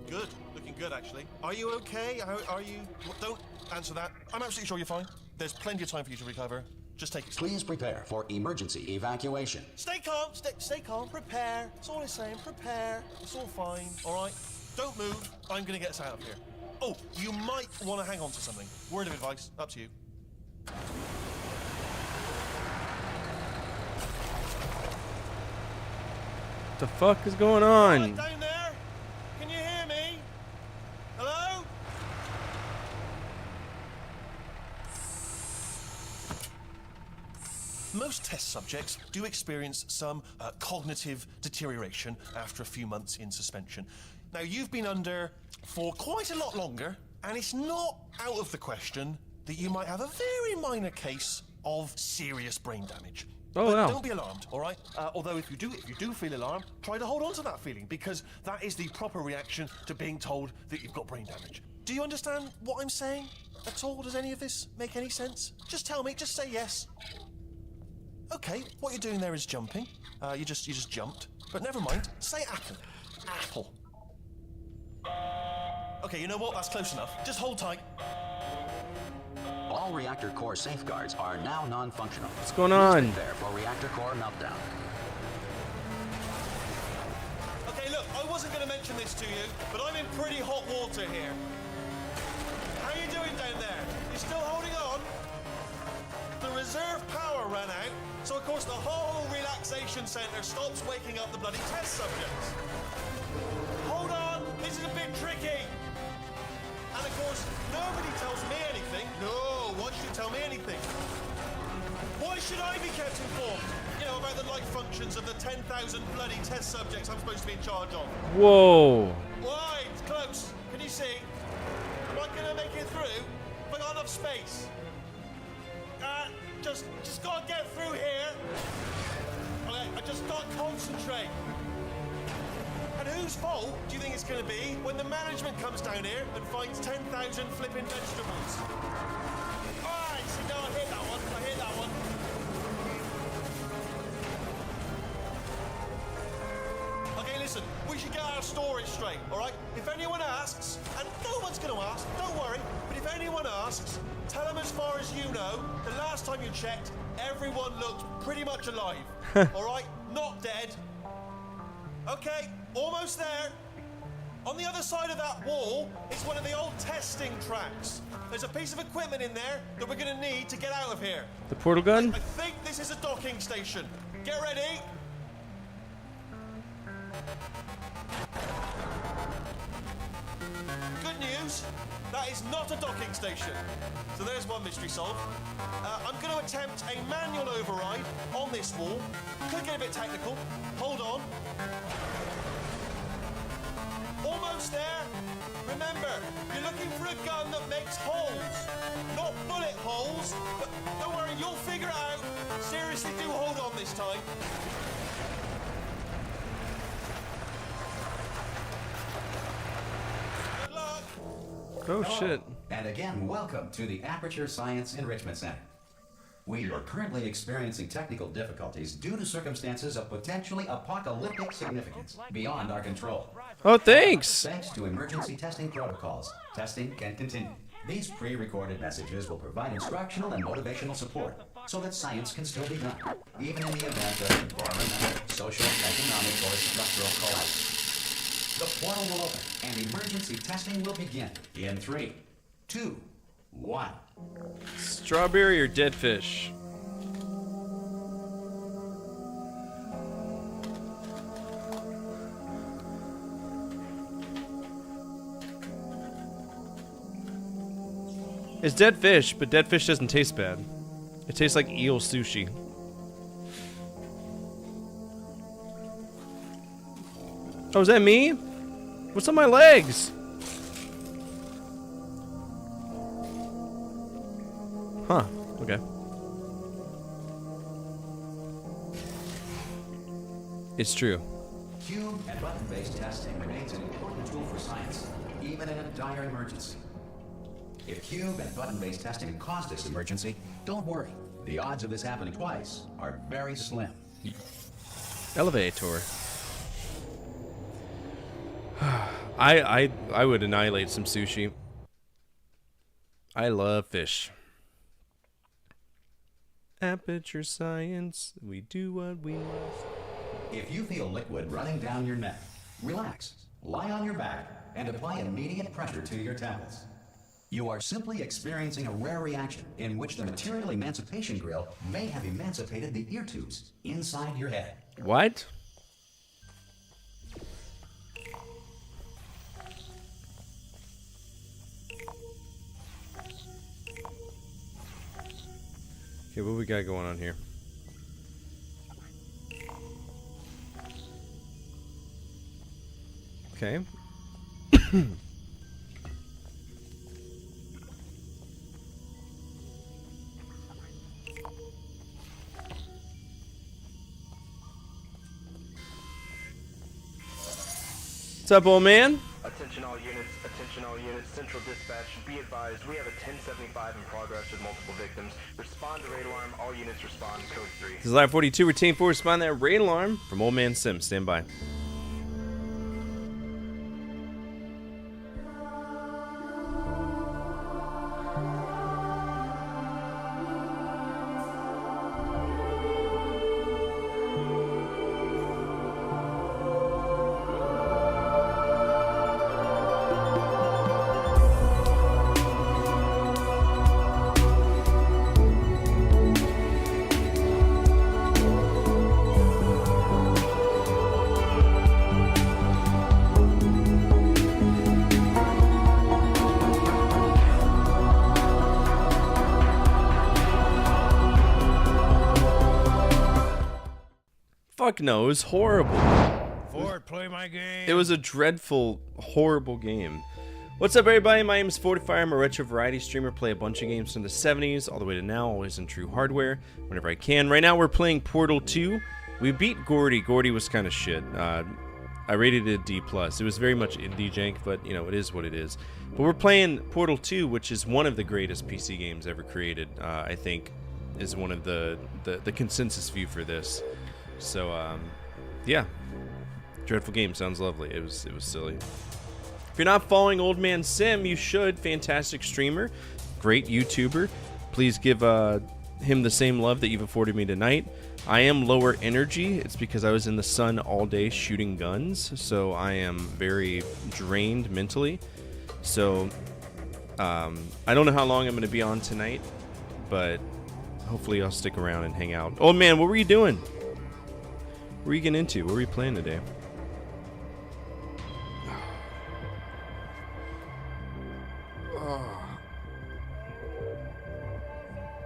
good. Looking good, actually. Are you okay? Are you... Well, don't answer that. I'm absolutely sure you're fine. There's plenty of time for you to recover. Just take it slow. Please prepare for emergency evacuation. Stay calm. Stay calm. Prepare. That's all I'm saying. Prepare. It's all fine. All right? Don't move. I'm going to get us out of here. Oh, you might want to hang on to something. Word of advice. Up to you. What the fuck is going Right, on? down there? Can you hear me? Hello? Most test subjects do experience some cognitive deterioration after a few months in suspension. Now, you've been under for quite a lot longer, and it's not out of the question that you might have a very minor case of serious brain damage. Oh, But wow. don't be alarmed, all right? Although if you do feel alarmed, try to hold on to that feeling, because that is the proper reaction to being told that you've got brain damage. Do you understand what I'm saying at all? Does any of this make any sense? Just tell me. Just say yes. Okay, what you're doing there is jumping. You just jumped. But never mind. Say apple. Apple. Okay, you know what? That's close enough. Just hold tight. All reactor core safeguards are now non-functional. What's going on? Prepare for reactor core meltdown. Okay, look, I wasn't going to mention this to you, but I'm in pretty hot water here. How you doing down there? You still holding on? The reserve power ran out, so of course the whole relaxation centre stops waking up the bloody test subjects. Hold on, this is a bit tricky. And of course, nobody tells me anything. No, why should you tell me anything? Why should I be kept informed? You know, about the life functions of the 10,000 bloody test subjects I'm supposed to be in charge of. Whoa. Why? It's close. Can you see? Am I gonna make it through? Have I got enough space? Just gotta get through here. Okay, I just gotta concentrate. And whose fault do you think it's gonna be when the management comes down here and finds 10,000 flipping vegetables? Alright, see, no, I hit that one. I hit that one. Okay, listen, we should get our story straight, alright? If anyone asks, and no one's gonna ask, don't worry, but if anyone asks, tell them as far as you know, the last time you checked, everyone looked pretty much alive. Alright? Not dead. Okay, almost there. On the other side of that wall is one of the old testing tracks. There's a piece of equipment in there that we're gonna need to get out of here. The portal gun? I think this is a docking station. Get ready. Good news, that is not a docking station. So there's one mystery solved. I'm going to attempt a manual override on this wall. Could get a bit technical. Hold on. Almost there. Remember, you're looking for a gun that makes holes. Not bullet holes, but don't worry, you'll figure it out. Seriously, do hold on this time. Good luck. Oh shit. And again, welcome to the Aperture Science Enrichment Center. We are currently experiencing technical difficulties due to circumstances of potentially apocalyptic significance beyond our control. Oh, thanks. Thanks to emergency testing protocols, testing can continue. These pre-recorded messages will provide instructional and motivational support so that science can still be done, even in the event of environmental, social, economic, or structural collapse. The portal will open and emergency testing will begin in 3, 2, 1. Strawberry or dead fish? It's dead fish, but dead fish doesn't taste bad. It tastes like eel sushi. Oh, is that me? What's on my legs? Huh, okay. It's true. Cube and button-based testing remains an important tool for science, even in a dire emergency. If cube and button-based testing caused this emergency, don't worry. The odds of this happening twice are very slim. Elevator. I would annihilate some sushi. I love fish. Aperture Science, we do what we must. If you feel liquid running down your neck, relax, lie on your back, and apply immediate pressure to your temples. You are simply experiencing a rare reaction in which the material emancipation grill may have emancipated the ear tubes inside your head. What? Okay, what we got going on here? Okay. What's up, old man? Attention all units, Central Dispatch, be advised, we have a 1075 in progress with multiple victims. Respond to raid alarm, all units respond, code 3. This is Live 42, retain 4, respond to that raid alarm from Old Man Sim. Stand by. Fuck no, it was horrible. Ford, play my game. It was a dreadful, horrible game. What's up, everybody? My name is Fortifire. I'm a retro variety streamer. Play a bunch of games from the 70s all the way to now, always in true hardware, whenever I can. Right now, we're playing Portal 2. We beat Gordy. Gordy was kind of shit. I rated it D+. It was very much indie jank, but, you know, it is what it is. But we're playing Portal 2, which is one of the greatest PC games ever created, I think, is one of the consensus view for this. So, yeah. Dreadful game. Sounds lovely. It was silly. If you're not following Old Man Sim, you should. Fantastic streamer. Great YouTuber. Please give him the same love that you've afforded me tonight. I am lower energy. It's because I was in the sun all day shooting guns. So I am very drained mentally. So, I don't know how long I'm going to be on tonight. But hopefully I'll stick around and hang out. Old man, what were you doing? What are you getting into? What are we playing today?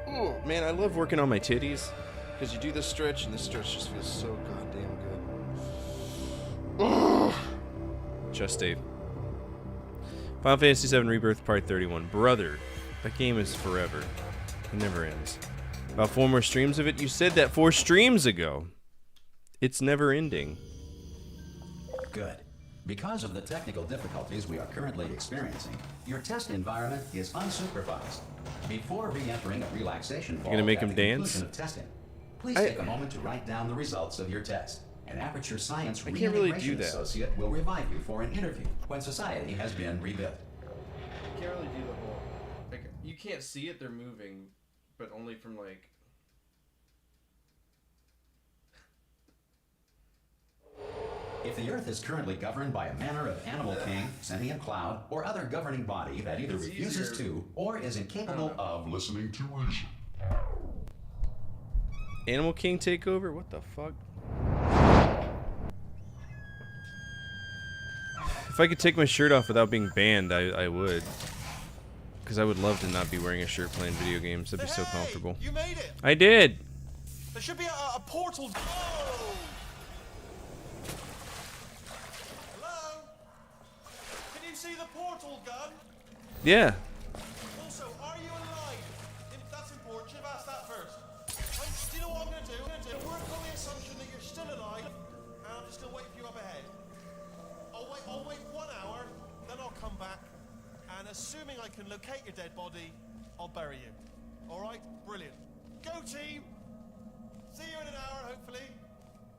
Oh, man, I love working on my titties. Because you do this stretch, and this stretch just feels so goddamn good. Just Dave. Final Fantasy VII Rebirth Part 31. Brother, that game is forever. It never ends. About 4 more streams of it? You said that 4 streams ago. It's never ending. Good. Because of the technical difficulties we are currently experiencing, your test environment is unsupervised. Before re-entering a relaxation vault, You're gonna make at him the dance? conclusion of testing, please take a moment to write down the results of your test. An Aperture Science I can't really do Reintegration that. Associate will revive you for an interview when society has been rebuilt. You can't really do the whole... Like, you can't see it, they're moving, but only from, like... If the Earth is currently governed by a manner of animal king, sentient cloud, or other governing body that either It's refuses easier- to or is incapable of listening to reason. Animal King takeover? What the fuck? If I could take my shirt off without being banned, I would. Because I would love to not be wearing a shirt playing video games. That'd be so Hey, comfortable. You made it. I did! There should be a portal. Oh! Hello? Can you see the portal gun? Yeah. Also, are you alive? That's important. Should have asked that first. Do you know what I'm going to do? I'm going to work on the assumption that you're still alive, and I'm just going to wait for you up ahead. I'll wait 1 hour, then I'll come back, and assuming I can locate your dead body, I'll bury you. All right? Brilliant. Go team. See you in an hour, hopefully.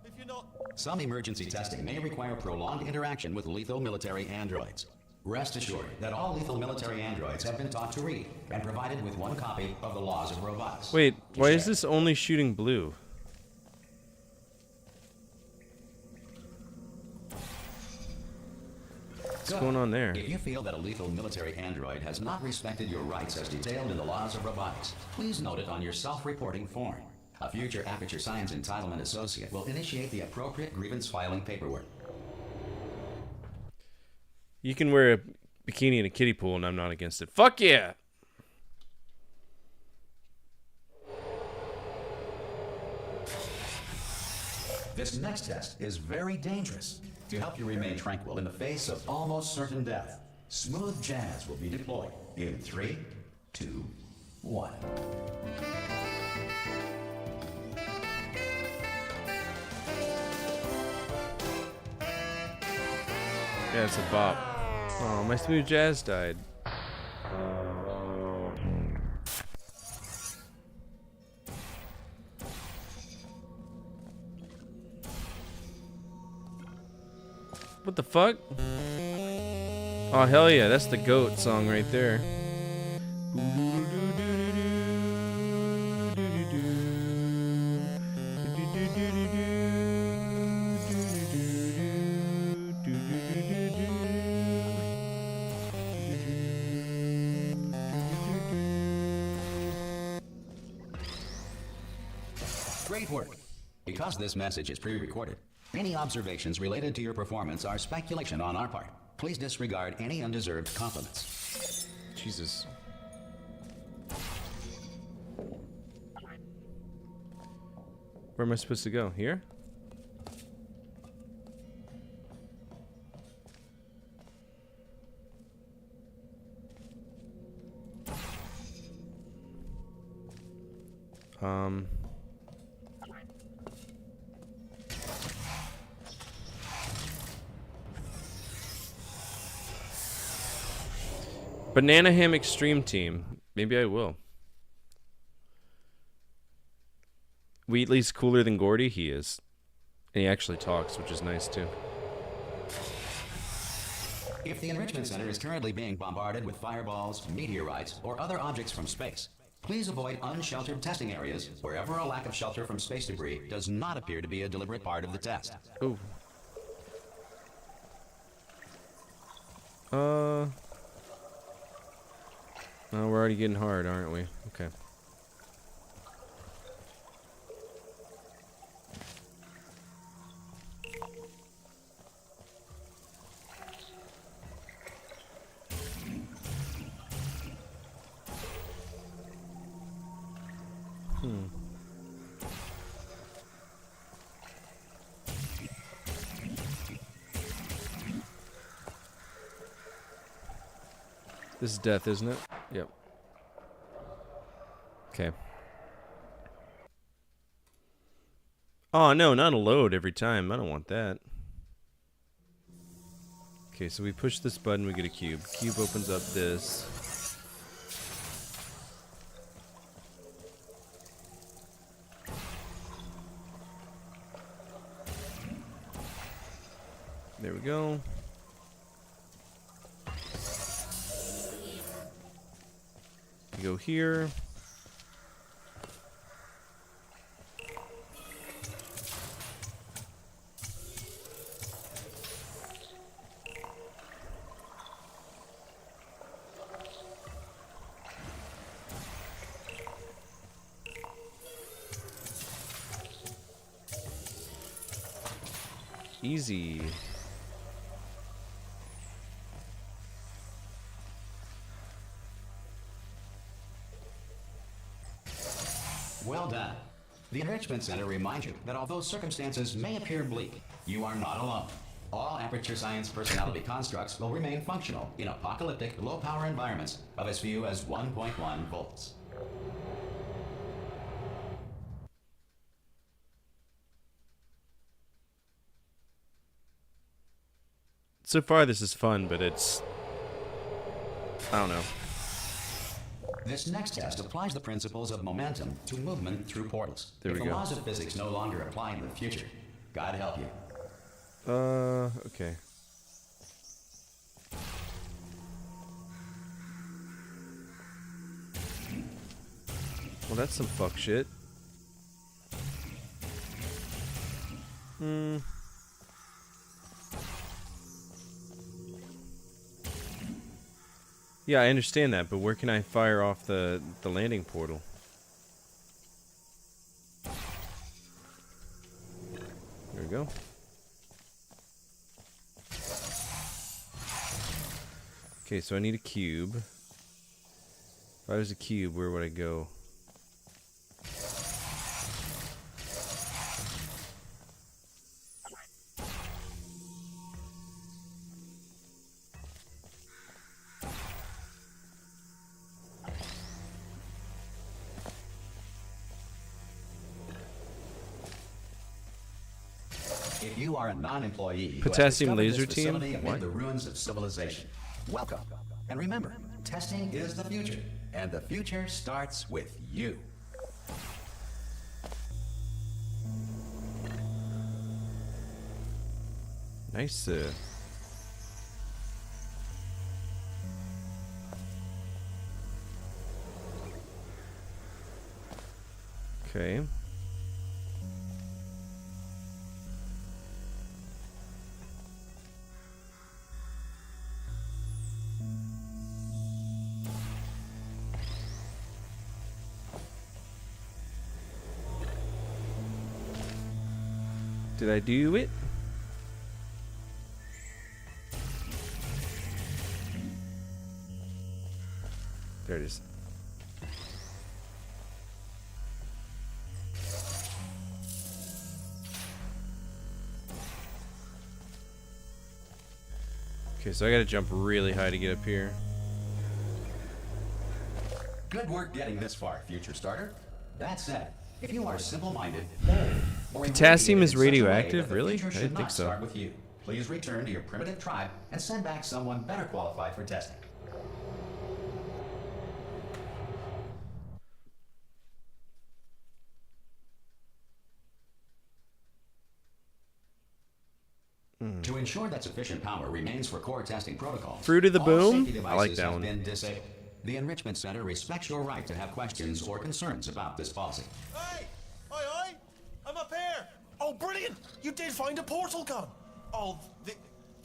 If you're not, Some emergency testing may require prolonged interaction with lethal military androids. Rest assured that all lethal military androids have been taught to read and provided with 1 copy of the Laws of Robotics. Wait, why is this only shooting blue? What's going on there? If you feel that a lethal military android has not respected your rights as detailed in the Laws of Robotics, please note it on your self-reporting form. A future Aperture Science Entitlement Associate will initiate the appropriate grievance filing paperwork. You can wear a bikini in a kiddie pool and I'm not against it. Fuck yeah! This next test is very dangerous. To help you remain tranquil in the face of almost certain death, Smooth Jazz will be deployed in 3, 2, 1. Yeah, it's a bop. Oh, my Smooth Jazz died. What the fuck? Oh, hell yeah, that's the GOAT song right there. Great work. Because this message is pre-recorded, any observations related to your performance are speculation on our part. Please disregard any undeserved compliments. Jesus. Where am I supposed to go? Here? Banana Ham Extreme Team. Maybe I will. Wheatley's cooler than Gordy? He is. And he actually talks, which is nice too. If the Enrichment Center is currently being bombarded with fireballs, meteorites, or other objects from space, please avoid unsheltered testing areas wherever a lack of shelter from space debris does not appear to be a deliberate part of the test. Ooh. Oh, we're already getting hard, aren't we? Okay. This is death, isn't it? Yep. Okay. Oh, no, not a load every time. I don't want that. Okay, so we push this button, we get a cube. Cube opens up this. There we go. You go here. Easy. Well done. The Enrichment Center reminds you that although circumstances may appear bleak, you are not alone. All Aperture Science personality constructs will remain functional in apocalyptic, low-power environments of as few as 1.1 volts. So far, this is fun, but it's... I don't know. This next test applies the principles of momentum to movement through portals. There we if go. the laws of physics no longer apply in the future, God help you. Okay. Well, that's some fuck shit. Yeah, I understand that, but where can I fire off the landing portal? There we go. Okay, so I need a cube. If I was a cube, where would I go? If you are a non-employee who has Potassium discovered laser this team? facility amid What? the ruins of civilization, welcome. And remember, testing is the future, and the future starts with you. Nice. Okay. Did I do it? There it is. Okay, so I gotta jump really high to get up here. Good work getting this far, future starter. That said, if you are simple-minded, or Potassium is irradiated in such a way radioactive? that the Really? future I should didn't think not so. start with you. Please return to your primitive tribe and send back someone better qualified for testing. To ensure that sufficient power remains for core testing protocols, Fruit of the all boom? safety I like devices that have one. been disabled. The Enrichment Center respects your right to have questions or concerns about this policy. Hey! Aye, aye! I'm up here! Oh, brilliant! You did find a portal gun! Oh, do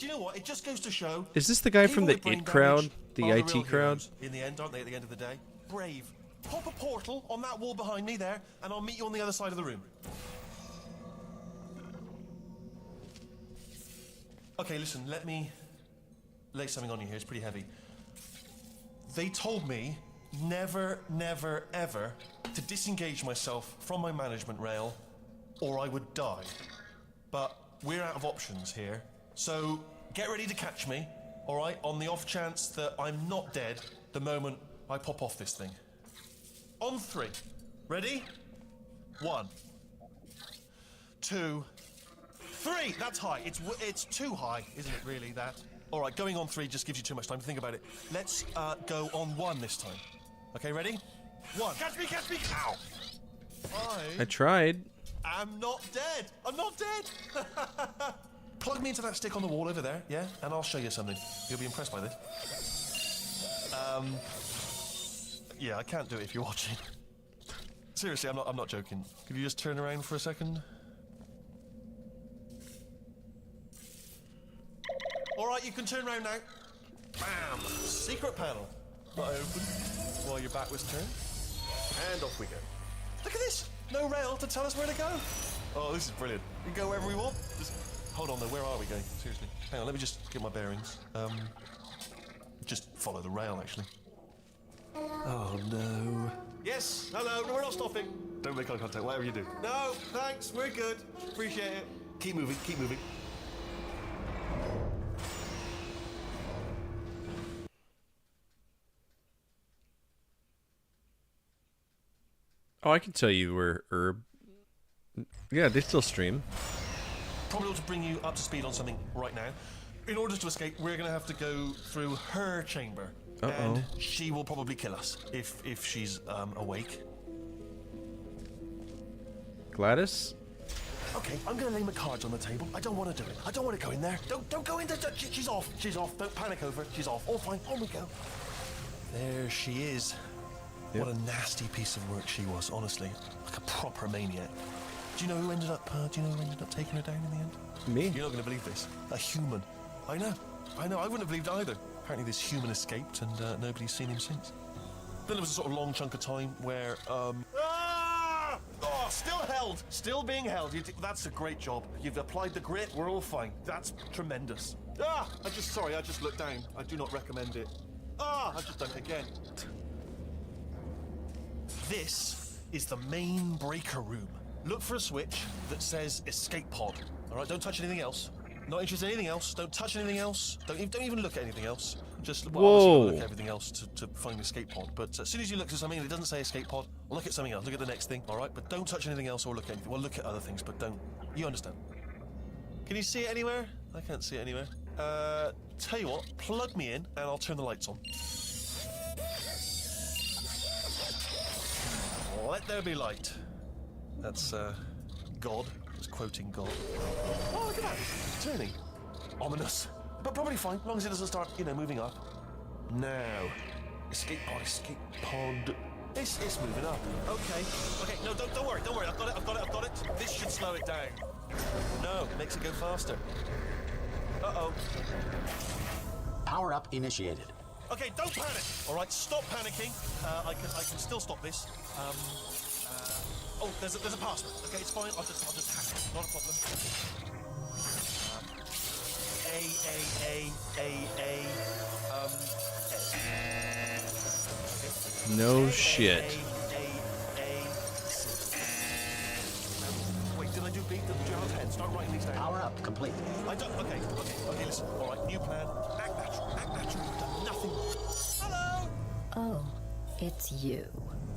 you know what? It just goes to show... Is this the guy from people the with brain IT crowd? damage The are IT real crowd? heroes in the end, aren't they, at the end of the day? Brave. Pop a portal on that wall behind me there, and I'll meet you on the other side of the room. Okay, listen, let me lay something on you here. It's pretty heavy. They told me never, never, ever to disengage myself from my management rail or I would die. But we're out of options here. So get ready to catch me, all right, on the off chance that I'm not dead the moment I pop off this thing. On 3. Ready? 1, 2, 3. That's high. It's too high, isn't it, really, that? All right, going on 3 just gives you too much time to think about it. Let's go on 1 this time. Okay, ready? 1. Catch me, catch me! Ow! I tried. I'm not dead. I'm not dead. Plug me into that stick on the wall over there, yeah? And I'll show you something. You'll be impressed by this. Yeah, I can't do it if you're watching. Seriously, I'm not joking. Could you just turn around for a second? All right, you can turn around now. Bam! Secret panel. Not open while your back was turned. And off we go. Look at this. No rail to tell us where to go. Oh, this is brilliant. We can go wherever we want. Just hold on though. Where are we going? Seriously. Hang on. Let me just get my bearings. Just follow the rail, actually. Oh no. Yes. Hello. No, we're not stopping. Don't make eye contact, whatever you do. No, thanks, we're good. Appreciate it. Keep moving, keep moving. Oh, I can tell you where Herb. Yeah, they still stream. Probably ought to bring you up to speed on something right now. In order to escape, we're going to have to go through her chamber. And she will probably kill us if she's awake. Gladys? Okay, I'm going to lay my cards on the table. I don't want to do it. I don't want to go in there. Don't go in there. She's off. She's off. Don't panic over it. She's off. All fine. On we go. There she is. Yep. What a nasty piece of work she was, honestly. Like a proper maniac. Do you know who ended up taking her down in the end? Me? You're not going to believe this. A human. I know. I wouldn't have believed either. Apparently this human escaped and nobody's seen him since. Then there was a sort of long chunk of time where, Ah! Oh, still held. Still being held. That's a great job. You've applied the grit. We're all fine. That's tremendous. Ah! I just looked down. I do not recommend it. Ah! I've just done it again. This is the main breaker room. Look for a switch that says escape pod. All right, don't touch anything else. Not interested in anything else. Don't touch anything else. Don't even look at anything else. Just obviously you'll look at everything else to find the escape pod. But as soon as you look at something and it doesn't say escape pod, look at something else. Look at the next thing. All right, but don't touch anything else or look at anything. Well, look at other things, but don't. You understand? Can you see it anywhere? I can't see it anywhere. Tell you what, plug me in and I'll turn the lights on. Let there be light. That's God. It's quoting God. Oh, look at that. It's turning. Ominous. But probably fine, as long as it doesn't start, moving up. Now. Escape pod. It's moving up. Okay. No, don't worry. I've got it. This should slow it down. No, it makes it go faster. Uh-oh. Power up initiated. Okay, don't panic. All right, stop panicking. I can still stop this. Oh, there's a password. Okay, it's fine. I'll just hack it. Not a problem. No shit. Wait, did I do B? Did you have 10? Start writing these down. Power up complete. I don't. Okay, listen. All right, new plan. Act natural. You've done nothing. Hello. Oh, it's you.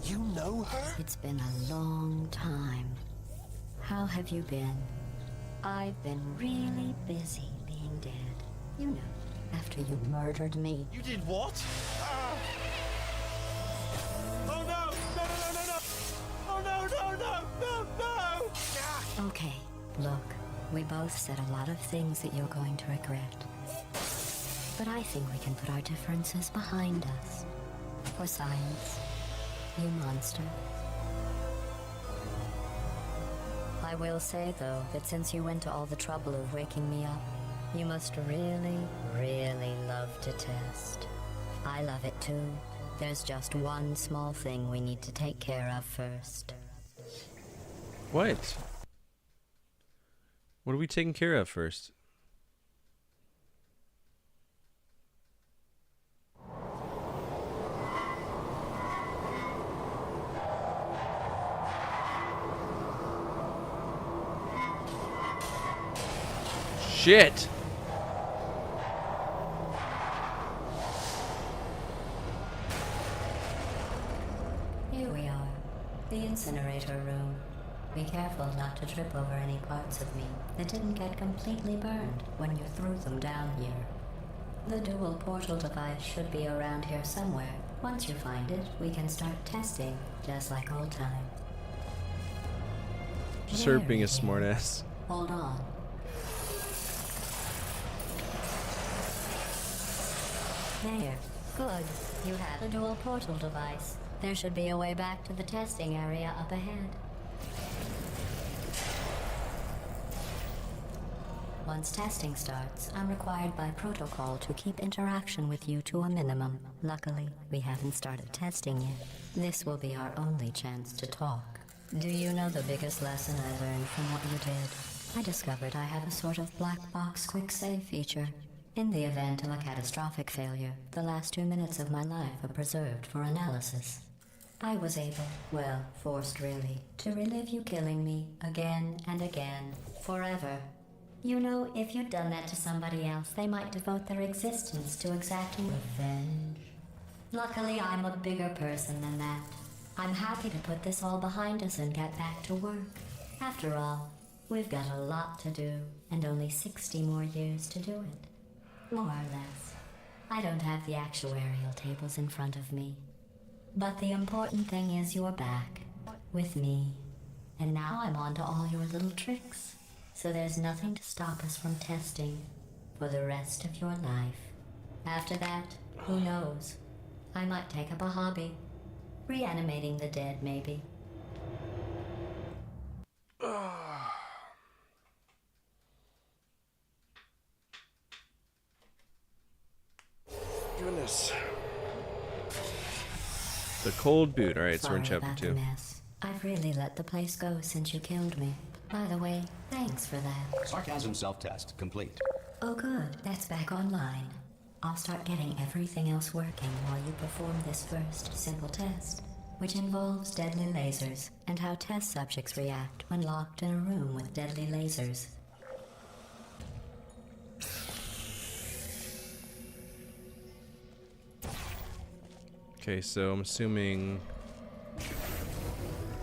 You know her? It's been a long time. How have you been? I've been really busy being dead. You know, after you murdered me. You did what? Oh no! No! Oh no! Ah. Okay, look, we both said a lot of things that you're going to regret. But I think we can put our differences behind us. For science, you monster. I will say, though, that since you went to all the trouble of waking me up, you must really, really love to test. I love it too. There's just one small thing we need to take care of first. What? What are we taking care of first? Shit! Here we are, the incinerator room. Be careful not to trip over any parts of me that didn't get completely burned when you threw them down here. The dual portal device should be around here somewhere. Once you find it, we can start testing, just like old times. Just her being a There it is. smartass. Hold on. There. Good. You have a dual portal device. There should be a way back to the testing area up ahead. Once testing starts, I'm required by protocol to keep interaction with you to a minimum. Luckily, we haven't started testing yet. This will be our only chance to talk. Do you know the biggest lesson I learned from what you did? I discovered I have a sort of black box quick save feature. In the event of a catastrophic failure, the last 2 minutes of my life are preserved for analysis. I was able, well, forced really, to relive you killing me again and again, forever. You know, if you'd done that to somebody else, they might devote their existence to exacting revenge. Luckily, I'm a bigger person than that. I'm happy to put this all behind us and get back to work. After all, we've got a lot to do, and only 60 more years to do it. More or less. I don't have the actuarial tables in front of me. But the important thing is you're back, with me. And now I'm on to all your little tricks. So there's nothing to stop us from testing for the rest of your life. After that, who knows? I might take up a hobby. Reanimating the dead, maybe. Goodness. The cold boot. All right, so we're in Sorry chapter about 2. the mess. I've really let the place go since you killed me. By the way, thanks for that. Sarcasm self-test complete. Oh good, that's back online. I'll start getting everything else working while you perform this first simple test, which involves deadly lasers and how test subjects react when locked in a room with deadly lasers. Okay, so I'm assuming...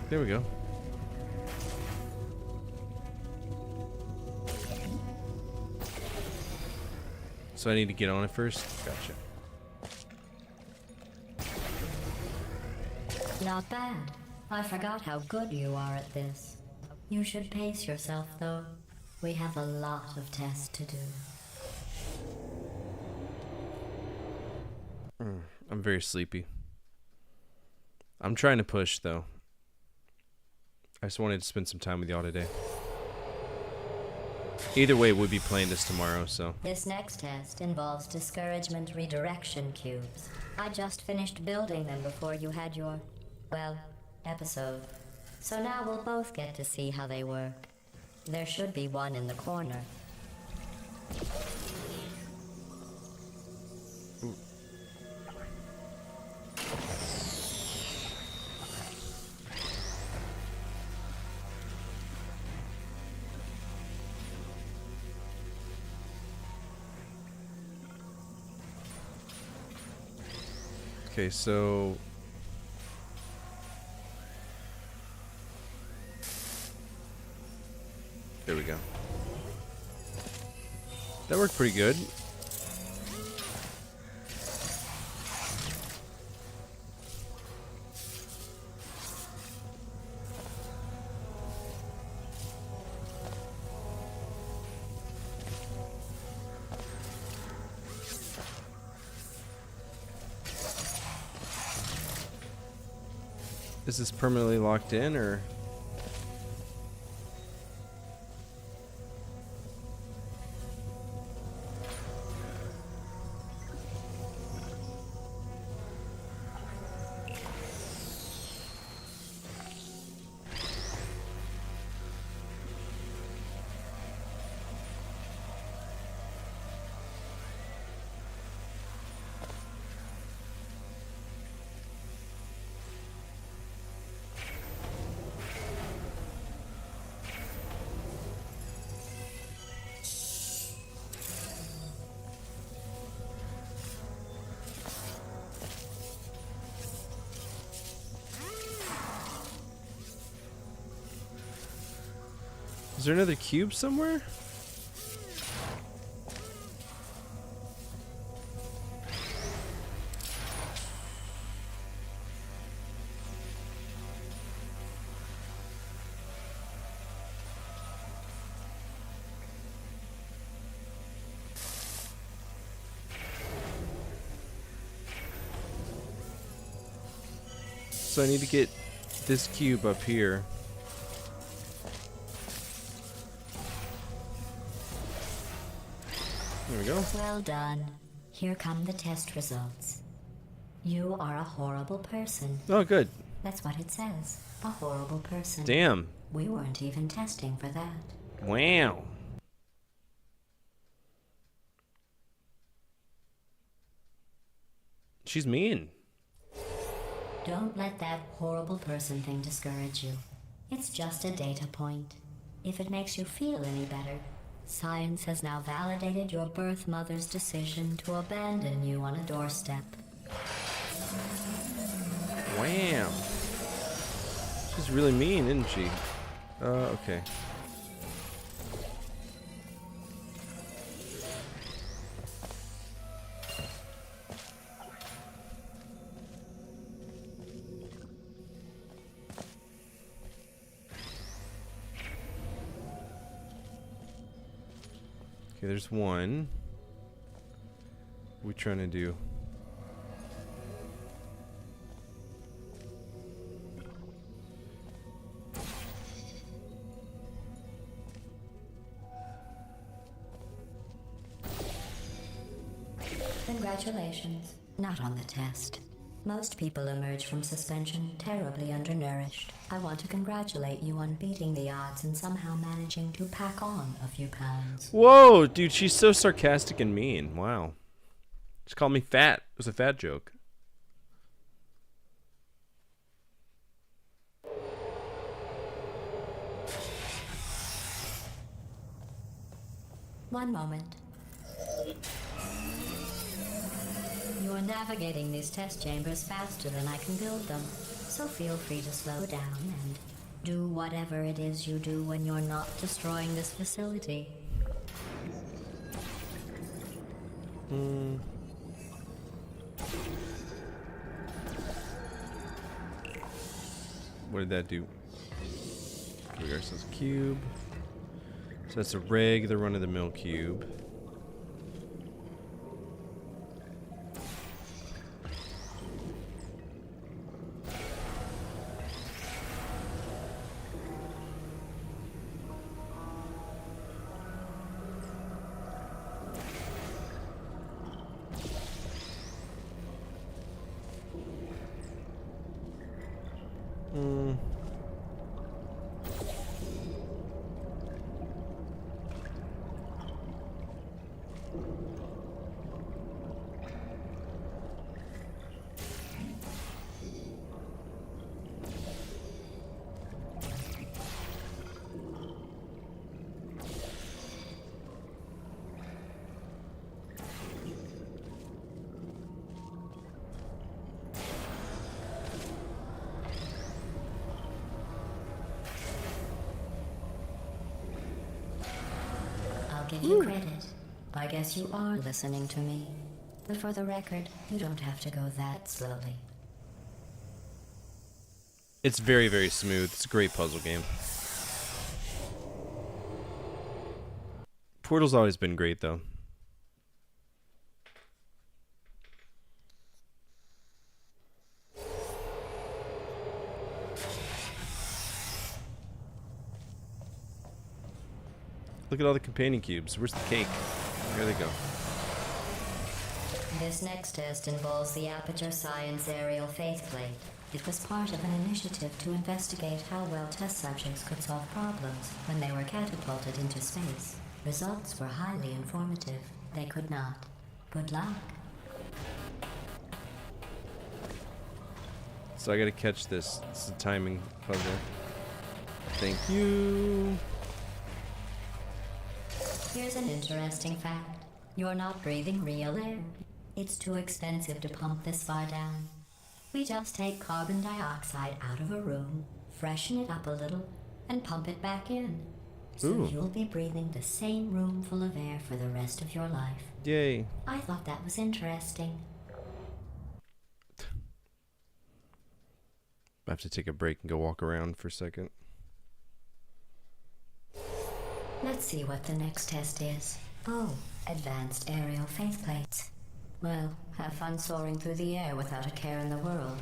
There we go. So I need to get on it first? Gotcha. Not bad. I forgot how good you are at this. You should pace yourself, though. We have a lot of tests to do. I'm very sleepy. I'm trying to push, though. I just wanted to spend some time with y'all today. Either way, we'll be playing this tomorrow, so... This next test involves discouragement redirection cubes. I just finished building them before you had your, well, episode. So now we'll both get to see how they work. There should be one in the corner. Okay, so... There we go. That worked pretty good. Is this permanently locked in, or? Is there another cube somewhere? So I need to get this cube up here. There we go. Well done. Here come the test results. You are a horrible person. Oh, good. That's what it says. A horrible person. Damn. We weren't even testing for that. Wow. She's mean. Don't let that horrible person thing discourage you. It's just a data point. If it makes you feel any better, science has now validated your birth mother's decision to abandon you on a doorstep. Wham! She's really mean, isn't she? Okay. Okay, there's one. What are we trying to do? Congratulations. Not on the test. Most people emerge from suspension terribly undernourished. I want to congratulate you on beating the odds and somehow managing to pack on a few pounds. Whoa, dude, she's so sarcastic and mean. Wow. She called me fat. It was a fat joke. One moment. You're navigating these test chambers faster than I can build them, so feel free to slow down and do whatever it is you do when you're not destroying this facility. What did that do? We got ourselves a cube. So that's a regular run-of-the-mill cube. I'll give you credit. I guess you are listening to me. But for the record, you don't have to go that slowly. It's very, very smooth. It's a great puzzle game. Portal's always been great, though. Look at all the companion cubes. Where's the cake? There they go. This next test involves the Aperture Science Aerial Faithplate. It was part of an initiative to investigate how well test subjects could solve problems when they were catapulted into space. Results were highly informative. They could not. Good luck. So I gotta catch this. It's a timing puzzle. Thank you. Here's an interesting fact. You're not breathing real air. It's too expensive to pump this far down. We just take carbon dioxide out of a room, freshen it up a little, and pump it back in. So Ooh. you'll be breathing the same room full of air for the rest of your life. Yay. I thought that was interesting. I have to take a break and go walk around for a second. Let's see what the next test is. Oh, advanced aerial faithplates. Well, have fun soaring through the air without a care in the world.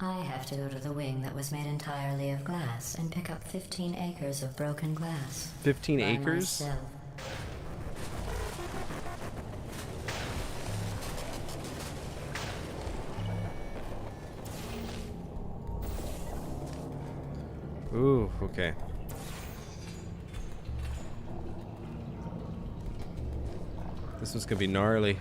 I have to go to the wing that was made entirely of glass and pick up 15 acres of broken glass. 15 by acres? myself. Ooh, okay. This one's gonna be gnarly.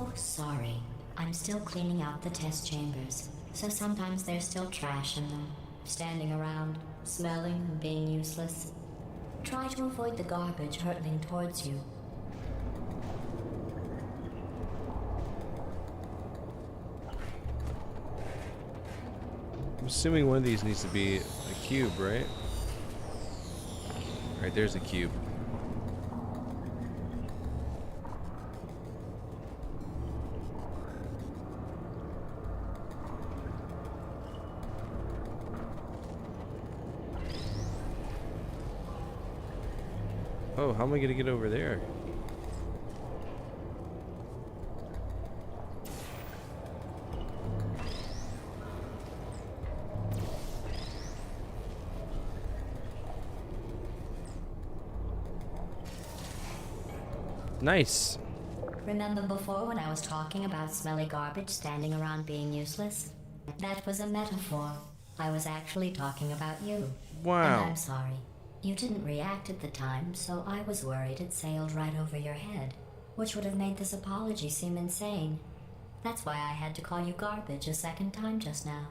Oh, sorry. I'm still cleaning out the test chambers, so sometimes there's still trash in them, standing around, smelling and being useless. Try to avoid the garbage hurtling towards you. I'm assuming one of these needs to be a cube, right? Alright, there's a cube. Oh, how am I gonna get over there? Nice. Remember before when I was talking about smelly garbage standing around being useless? That was a metaphor. I was actually talking about you. Wow. And I'm sorry. You didn't react at the time, so I was worried it sailed right over your head, which would have made this apology seem insane. That's why I had to call you garbage a second time just now.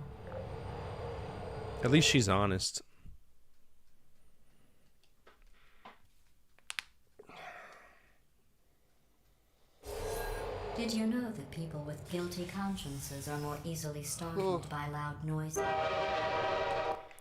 At least she's honest. Did you know that people with guilty consciences are more easily startled by loud noises?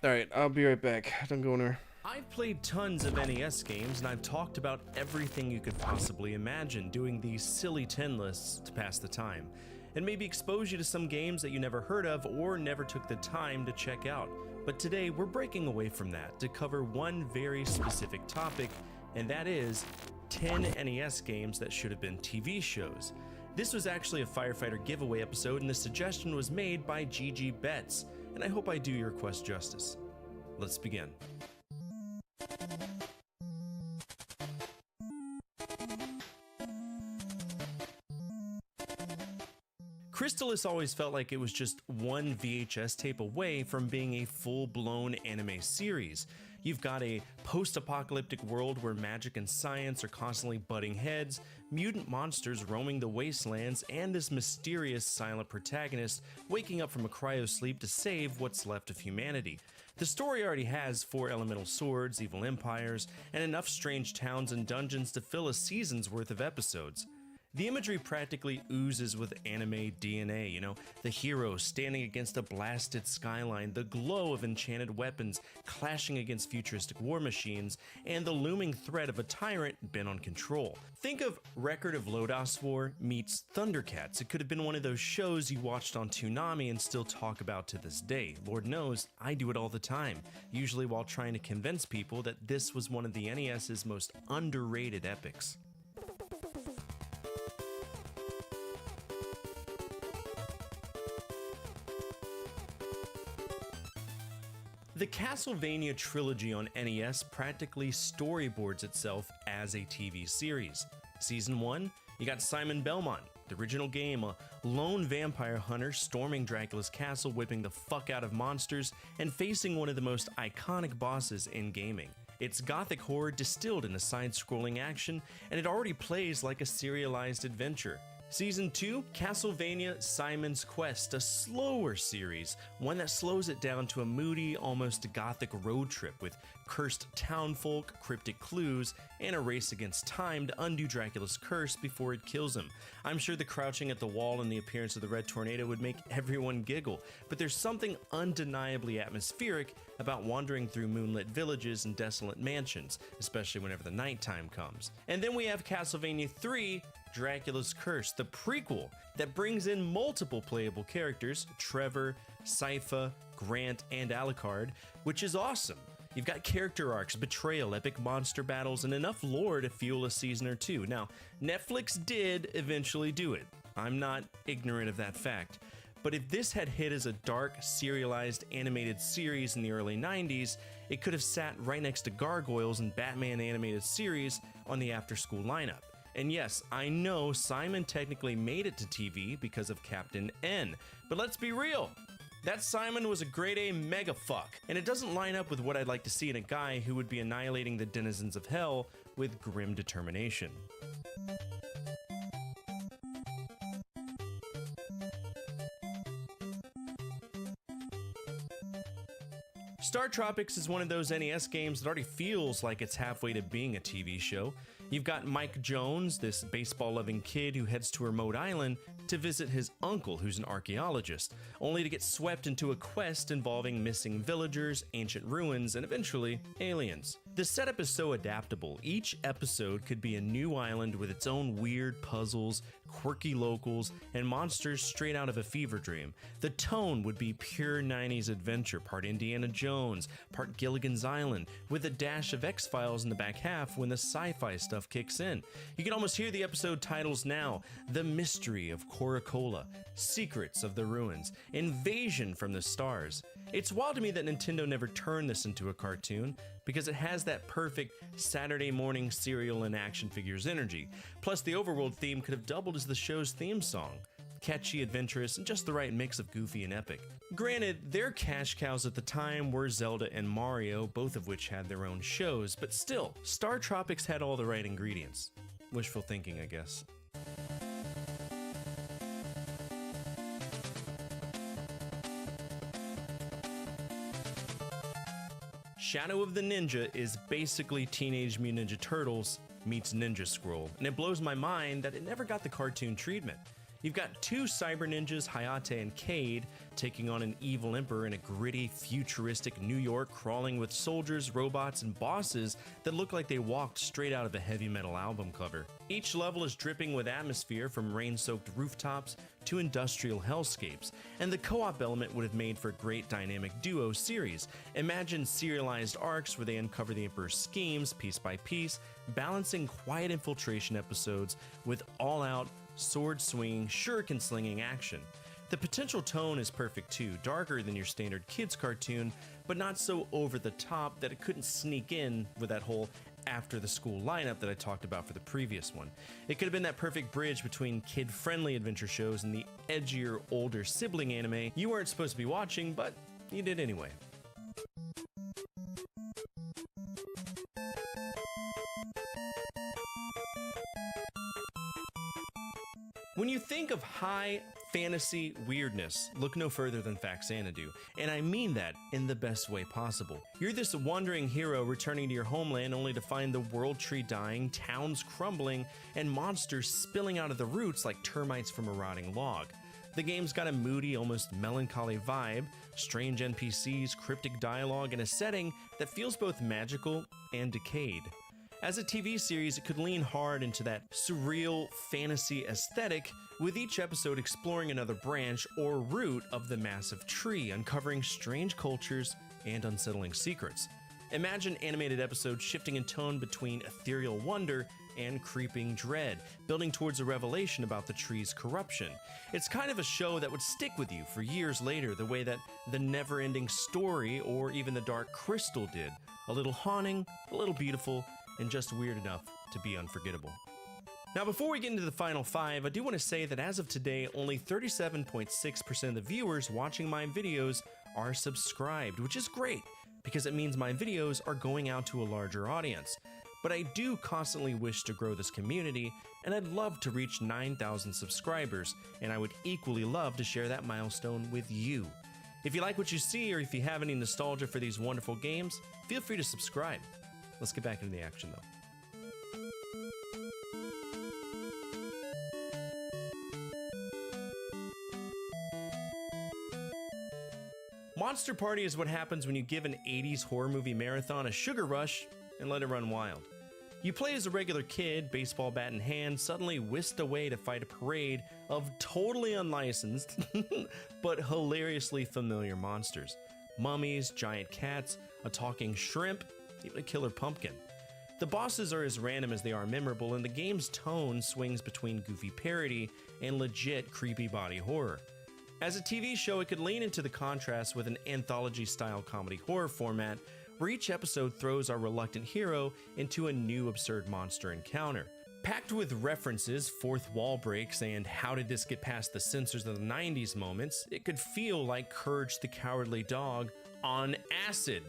Alright, I'll be right back. Don't go anywhere. I've played tons of NES games, and I've talked about everything you could possibly imagine, doing these silly 10 lists to pass the time, and maybe expose you to some games that you never heard of or never took the time to check out. But today, we're breaking away from that to cover one very specific topic, and that is 10 NES games that should have been TV shows. This was actually a Firefighter giveaway episode, and the suggestion was made by GG Betts, and I hope I do your request justice. Let's begin. Crystalis always felt like it was just one VHS tape away from being a full-blown anime series. You've got a post-apocalyptic world where magic and science are constantly butting heads, mutant monsters roaming the wastelands, and this mysterious silent protagonist waking up from a cryosleep to save what's left of humanity. The story already has 4 elemental swords, evil empires, and enough strange towns and dungeons to fill a season's worth of episodes. The imagery practically oozes with anime DNA, you know, the hero standing against a blasted skyline, the glow of enchanted weapons clashing against futuristic war machines, and the looming threat of a tyrant bent on control. Think of Record of Lodoss War meets Thundercats. It could have been one of those shows you watched on Toonami and still talk about to this day. Lord knows, I do it all the time, usually while trying to convince people that this was one of the NES's most underrated epics. The Castlevania trilogy on NES practically storyboards itself as a TV series. Season 1, you got Simon Belmont, the original game, a lone vampire hunter storming Dracula's castle, whipping the fuck out of monsters, and facing one of the most iconic bosses in gaming. It's gothic horror distilled into side-scrolling action, and it already plays like a serialized adventure. Season 2, Castlevania Simon's Quest, a slower series, one that slows it down to a moody, almost gothic road trip with cursed townfolk, cryptic clues, and a race against time to undo Dracula's curse before it kills him. I'm sure the crouching at the wall and the appearance of the Red Tornado would make everyone giggle, but there's something undeniably atmospheric about wandering through moonlit villages and desolate mansions, especially whenever the nighttime comes. And then we have Castlevania 3, Dracula's Curse, the prequel that brings in multiple playable characters, Trevor, Sypha, Grant, and Alucard, which is awesome. You've got character arcs, betrayal, epic monster battles, and enough lore to fuel a season or two. Now, Netflix did eventually do it. I'm not ignorant of that fact. But if this had hit as a dark, serialized animated series in the early 90s, it could have sat right next to Gargoyles and Batman animated series on the after-school lineup. And yes, I know Simon technically made it to TV because of Captain N, but let's be real. That Simon was a grade A mega fuck, and it doesn't line up with what I'd like to see in a guy who would be annihilating the denizens of hell with grim determination. Star Tropics is one of those NES games that already feels like it's halfway to being a TV show. You've got Mike Jones, this baseball-loving kid who heads to a remote island to visit his uncle, who's an archaeologist, only to get swept into a quest involving missing villagers, ancient ruins, and eventually aliens. The setup is so adaptable. Each episode could be a new island with its own weird puzzles, quirky locals, and monsters straight out of a fever dream. The tone would be pure 90s adventure, part Indiana Jones, part Gilligan's Island, with a dash of X-Files in the back half when the sci-fi stuff kicks in. You can almost hear the episode titles now: The Mystery of Coracola, Secrets of the Ruins, Invasion from the Stars. It's wild to me that Nintendo never turned this into a cartoon, because it has that perfect Saturday morning cereal and action figures energy. Plus, the overworld theme could have doubled as the show's theme song. Catchy, adventurous, and just the right mix of goofy and epic. Granted, their cash cows at the time were Zelda and Mario, both of which had their own shows, but still, Star Tropics had all the right ingredients. Wishful thinking, I guess. Shadow of the Ninja is basically Teenage Mutant Ninja Turtles meets Ninja Scroll, and it blows my mind that it never got the cartoon treatment. You've got two cyber ninjas, Hayate and Cade, taking on an evil emperor in a gritty, futuristic New York, crawling with soldiers, robots, and bosses that look like they walked straight out of a heavy metal album cover. Each level is dripping with atmosphere, from rain-soaked rooftops to industrial hellscapes, and the co-op element would have made for a great dynamic duo series. Imagine serialized arcs where they uncover the Emperor's schemes piece by piece, balancing quiet infiltration episodes with all-out, sword-swinging, shuriken-slinging action. The potential tone is perfect too, darker than your standard kids cartoon, but not so over-the-top that it couldn't sneak in with that whole after-the-school lineup that I talked about for the previous one. It could have been that perfect bridge between kid-friendly adventure shows and the edgier, older sibling anime you weren't supposed to be watching, but you did anyway. When you think of high fantasy weirdness, look no further than Faxanadu, and I mean that in the best way possible. You're this wandering hero returning to your homeland only to find the world tree dying, towns crumbling, and monsters spilling out of the roots like termites from a rotting log. The game's got a moody, almost melancholy vibe, strange NPCs, cryptic dialogue, and a setting that feels both magical and decayed. As a TV series, it could lean hard into that surreal fantasy aesthetic, with each episode exploring another branch or root of the massive tree, uncovering strange cultures and unsettling secrets. Imagine animated episodes shifting in tone between ethereal wonder and creeping dread, building towards a revelation about the tree's corruption. It's kind of a show that would stick with you for years later, the way that The Never-Ending Story or even The Dark Crystal did. A little haunting, a little beautiful, and just weird enough to be unforgettable. Now, before we get into the final five, I do want to say that as of today, only 37.6% of the viewers watching my videos are subscribed, which is great, because it means my videos are going out to a larger audience. But I do constantly wish to grow this community, and I'd love to reach 9,000 subscribers, and I would equally love to share that milestone with you. If you like what you see, or if you have any nostalgia for these wonderful games, feel free to subscribe. Let's get back into the action, though. Monster Party is what happens when you give an 80s horror movie marathon a sugar rush and let it run wild. You play as a regular kid, baseball bat in hand, suddenly whisked away to fight a parade of totally unlicensed, but hilariously familiar monsters. Mummies, giant cats, a talking shrimp, even a killer pumpkin. The bosses are as random as they are memorable, and the game's tone swings between goofy parody and legit creepy body horror. As a TV show, it could lean into the contrast with an anthology-style comedy horror format, where each episode throws our reluctant hero into a new absurd monster encounter. Packed with references, fourth wall breaks, and how did this get past the censors of the 90s moments, it could feel like Courage the Cowardly Dog on acid.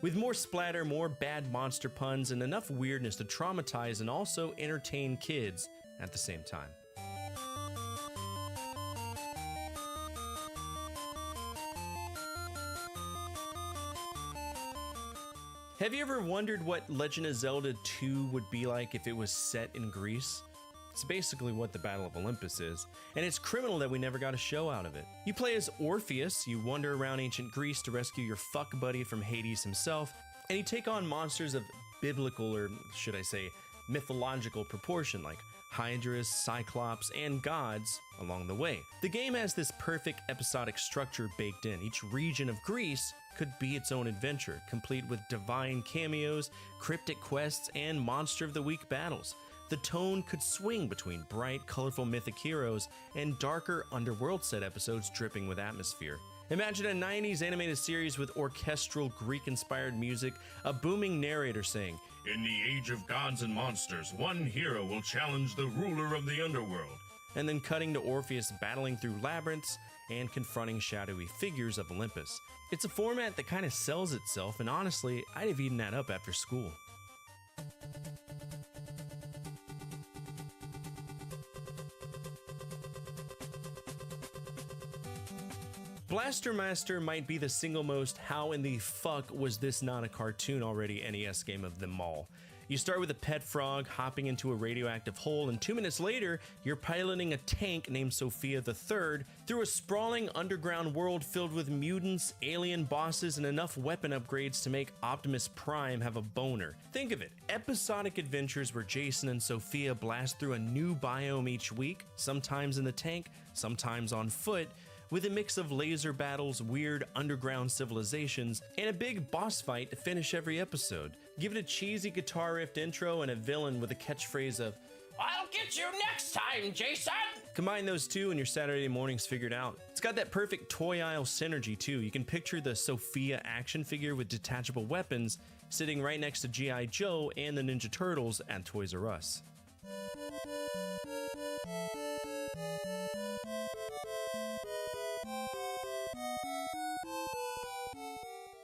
With more splatter, more bad monster puns, and enough weirdness to traumatize and also entertain kids at the same time. Have you ever wondered what Legend of Zelda 2 would be like if it was set in Greece? It's basically what the Battle of Olympus is, and it's criminal that we never got a show out of it. You play as Orpheus, you wander around ancient Greece to rescue your fuck buddy from Hades himself, and you take on monsters of biblical, or should I say, mythological proportion, like Hydras, Cyclops, and gods along the way. The game has this perfect episodic structure baked in. Each region of Greece could be its own adventure, complete with divine cameos, cryptic quests, and monster of the week battles. The tone could swing between bright, colorful mythic heroes and darker underworld set episodes dripping with atmosphere. Imagine a 90s animated series with orchestral Greek-inspired music, a booming narrator saying, "In the age of gods and monsters, one hero will challenge the ruler of the underworld," and then cutting to Orpheus battling through labyrinths and confronting shadowy figures of Olympus. It's a format that kind of sells itself, and honestly, I'd have eaten that up after school. Blaster Master might be the single most how in the fuck was this not a cartoon already NES game of them all. You start with a pet frog hopping into a radioactive hole, and 2 minutes later, you're piloting a tank named Sophia the Third through a sprawling underground world filled with mutants, alien bosses, and enough weapon upgrades to make Optimus Prime have a boner. Think of it, episodic adventures where Jason and Sophia blast through a new biome each week, sometimes in the tank, sometimes on foot, with a mix of laser battles, weird underground civilizations, and a big boss fight to finish every episode. Give it a cheesy guitar riffed intro and a villain with a catchphrase of, "I'll get you next time, Jason!" Combine those two and your Saturday morning's figured out. It's got that perfect toy aisle synergy too. You can picture the Sophia action figure with detachable weapons sitting right next to G.I. Joe and the Ninja Turtles at Toys R Us.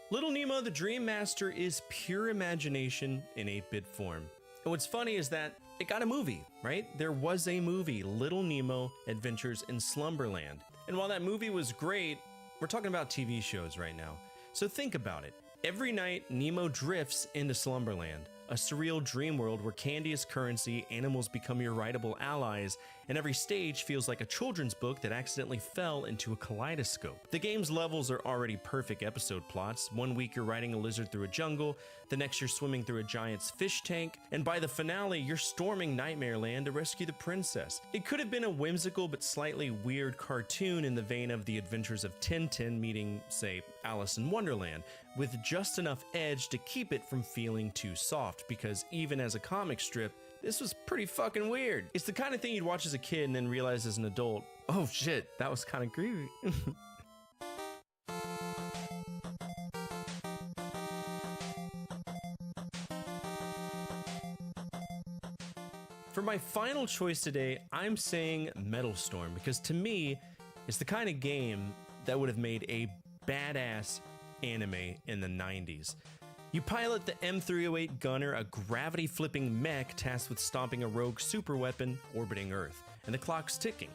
Little Nemo the Dream Master is pure imagination in 8-bit form. And what's funny is that it got a movie, right? There was a movie, Little Nemo Adventures in Slumberland. And while that movie was great, we're talking about TV shows right now. So think about it. Every night, Nemo drifts into Slumberland, a surreal dream world where candy is currency, animals become your rideable allies, and every stage feels like a children's book that accidentally fell into a kaleidoscope. The game's levels are already perfect episode plots. One week you're riding a lizard through a jungle, the next you're swimming through a giant's fish tank, and by the finale you're storming Nightmare Land to rescue the princess. It could have been a whimsical but slightly weird cartoon in the vein of The Adventures of Tintin meeting, say, Alice in Wonderland, with just enough edge to keep it from feeling too soft, because even as a comic strip, this was pretty fucking weird. It's the kind of thing you'd watch as a kid and then realize as an adult, oh shit, that was kind of creepy. For my final choice today, I'm saying Metal Storm, because to me, it's the kind of game that would have made a badass anime in the 90s. You pilot the M308 Gunner, a gravity-flipping mech tasked with stomping a rogue superweapon orbiting Earth, and the clock's ticking.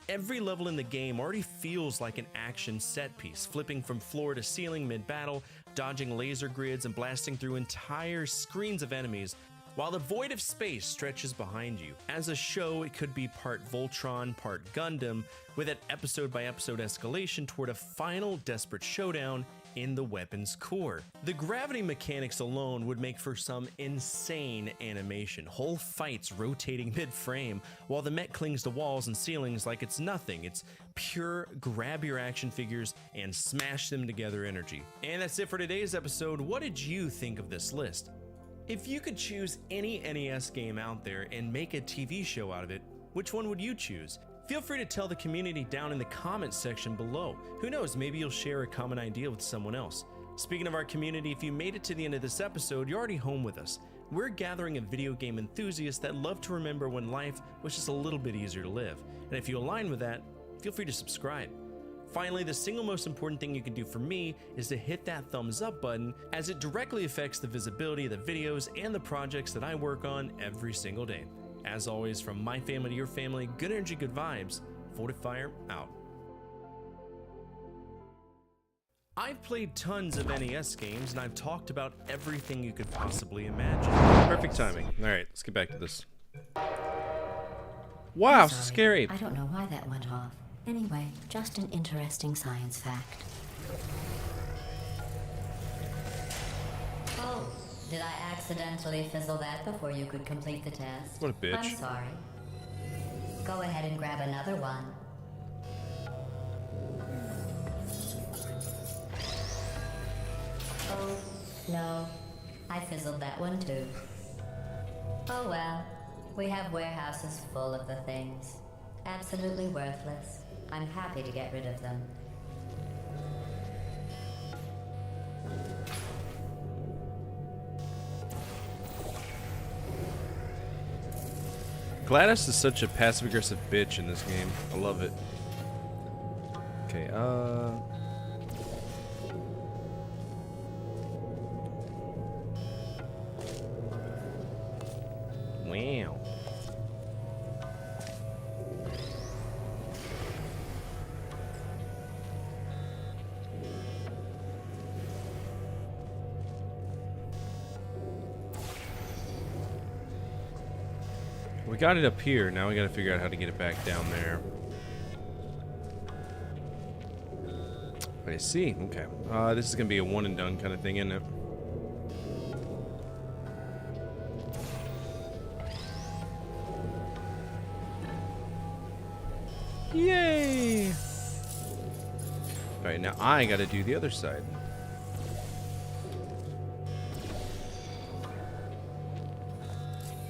Every level in the game already feels like an action set piece, flipping from floor to ceiling mid-battle, dodging laser grids, and blasting through entire screens of enemies, while the void of space stretches behind you. As a show, it could be part Voltron, part Gundam, with an episode-by-episode escalation toward a final desperate showdown in the weapon's core. The gravity mechanics alone would make for some insane animation, whole fights rotating mid-frame, while the mech clings to walls and ceilings like it's nothing. It's pure grab your action figures and smash them together energy. And that's it for today's episode. What did you think of this list? If you could choose any NES game out there and make a TV show out of it, which one would you choose? Feel free to tell the community down in the comments section below. Who knows, maybe you'll share a common idea with someone else. Speaking of our community, if you made it to the end of this episode, you're already home with us. We're gathering of video game enthusiasts that love to remember when life was just a little bit easier to live. And if you align with that, feel free to subscribe. Finally, the single most important thing you can do for me is to hit that thumbs up button, as it directly affects the visibility of the videos and the projects that I work on every single day. As always, from my family to your family, good energy, good vibes. Fortifier out. I've played tons of NES games, and I've talked about everything you could possibly imagine. Perfect timing. All right, let's get back to this. Wow, I'm so sorry. scary. I don't know why that went off. Anyway, just an interesting science fact. Oh, did I accidentally fizzle that before you could complete the test? What a bitch. I'm sorry. Go ahead and grab another one. Oh, no. I fizzled that one too. Oh well. We have warehouses full of the things. Absolutely worthless. I'm happy to get rid of them. GLaDOS is such a passive-aggressive bitch in this game. I love it. Okay, Wow. We got it up here. Now we gotta figure out how to get it back down there. I see. Okay. This is gonna be a one and done kind of thing, isn't it? Yay! Alright, now I gotta do the other side.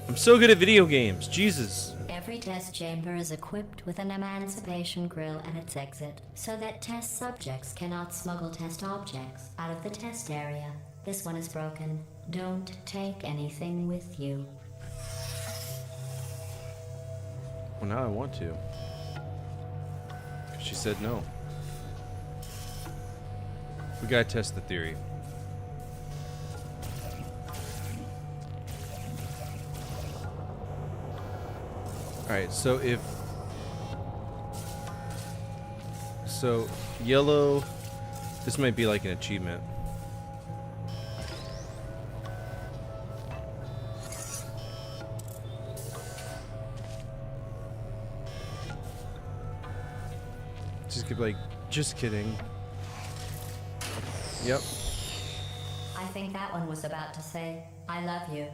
I'm so good at video games. Jesus. Every test chamber is equipped with an emancipation grill at its exit, so that test subjects cannot smuggle test objects out of the test area. This one is broken. Don't take anything with you. Well, now I want to. She said no. We gotta test the theory. Alright, so if... So, yellow... This might be like an achievement. Just could be like, just kidding. Yep. I think that one was about to say, I love you.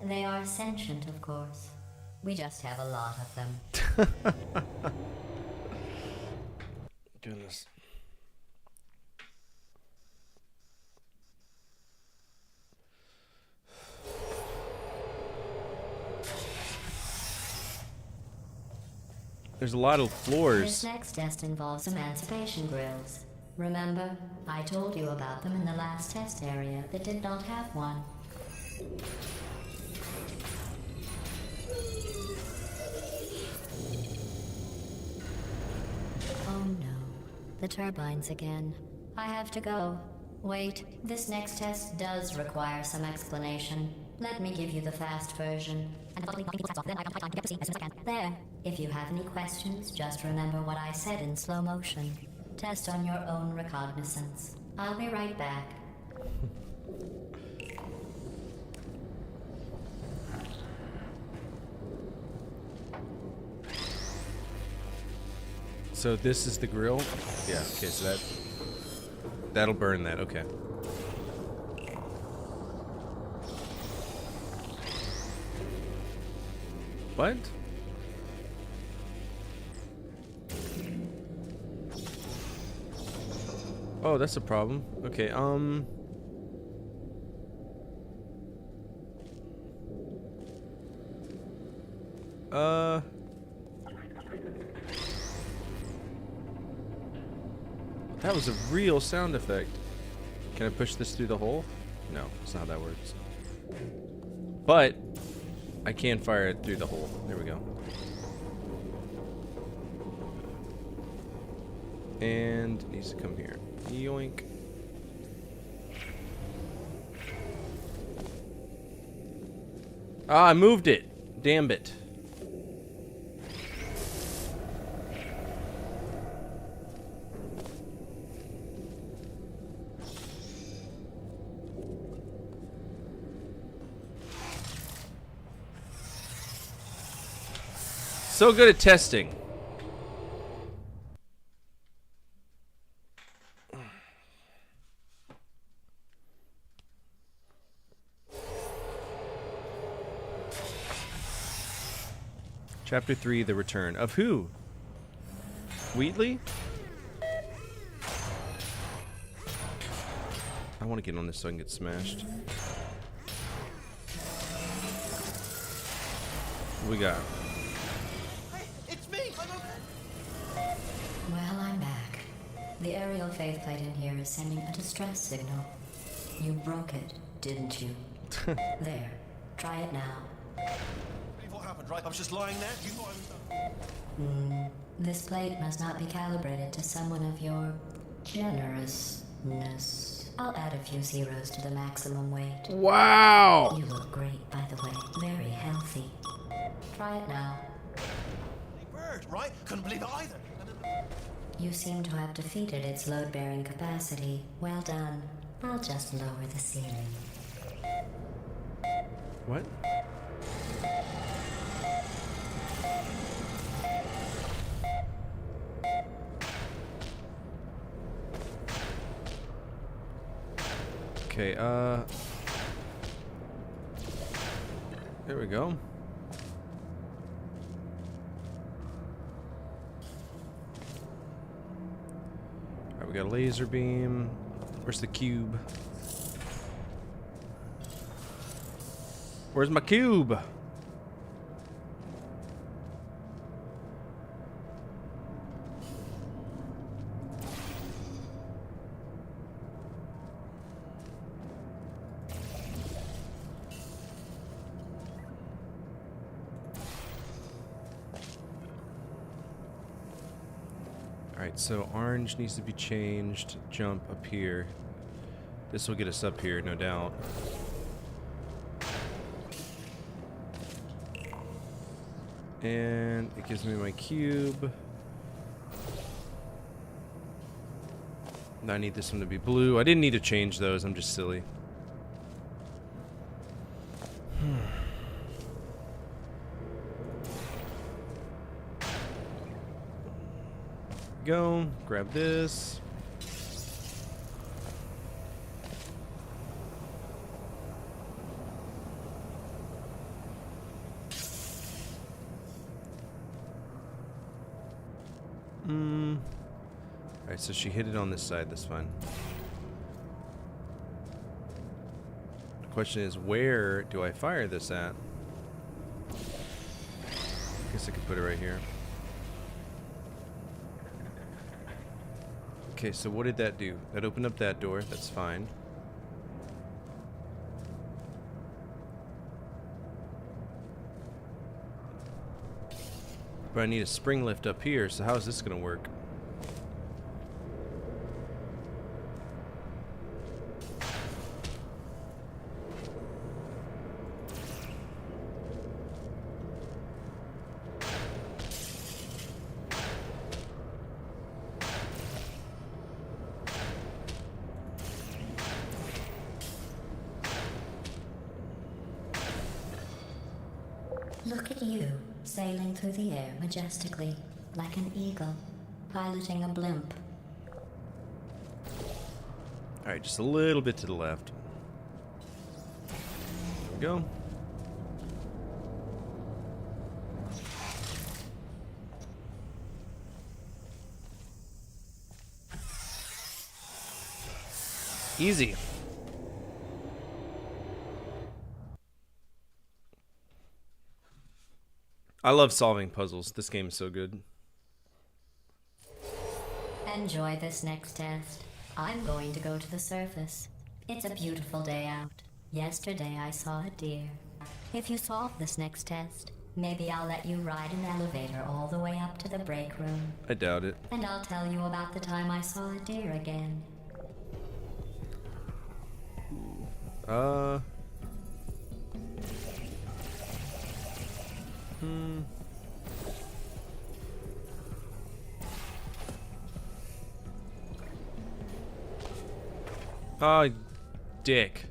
They are sentient, of course. We just have a lot of them. Goodness. There's a lot of This floors. next test involves emancipation grills. Remember, I told you about them in the last test area that did not have one. Oh no, the turbines again. I have to go. Wait, this next test does require some explanation. Let me give you the fast version. There. If you have any questions, just remember what I said in slow motion. Test on your own recognizance. I'll be right back. So this is the grill? Yeah, okay, so that'll burn that, okay. What? Oh, that's a problem. Okay, that was a real sound effect. Can I push this through the hole? No, that's not how that works. But I can fire it through the hole. There we go. And it needs to come here. Yoink. Ah, I moved it. Damn it. So good at testing. Chapter 3, The Return. Of who? Wheatley? I want to get on this so I can get smashed. What we got? Hey, it's me! I'm okay. Well, I'm back. The aerial faith plate in here is sending a distress signal. You broke it, didn't you? There. Try it now. Believe what happened, right? I was just lying there. You thought I was... This plate must not be calibrated to someone of your generousness. I'll add a few zeros to the maximum weight. Wow! You look great, by the way. Very healthy. Try it now. Bird, right? Couldn't believe it either. You seem to have defeated its load-bearing capacity. Well done. I'll just lower the ceiling. What? Okay, there we go. Alright, we got a laser beam. Where's the cube? Where's my cube? Alright, so orange needs to be changed. Jump up here. This will get us up here, no doubt. And it gives me my cube. I need this one to be blue. I didn't need to change those, I'm just silly. Go, grab this. Alright, so she hit it on this side, that's fine. The question is, where do I fire this at? Guess I could put it right here. Okay, so what did that do? That opened up that door, that's fine. But I need a spring lift up here, so how is this gonna work? Look at you, sailing through the air majestically, like an eagle, piloting a blimp. Alright, just a little bit to the left. There we go. Easy. I love solving puzzles. This game is so good. Enjoy this next test. I'm going to go to the surface. It's a beautiful day out. Yesterday I saw a deer. If you solve this next test, maybe I'll let you ride an elevator all the way up to the break room. I doubt it. And I'll tell you about the time I saw a deer again. Oh, dick.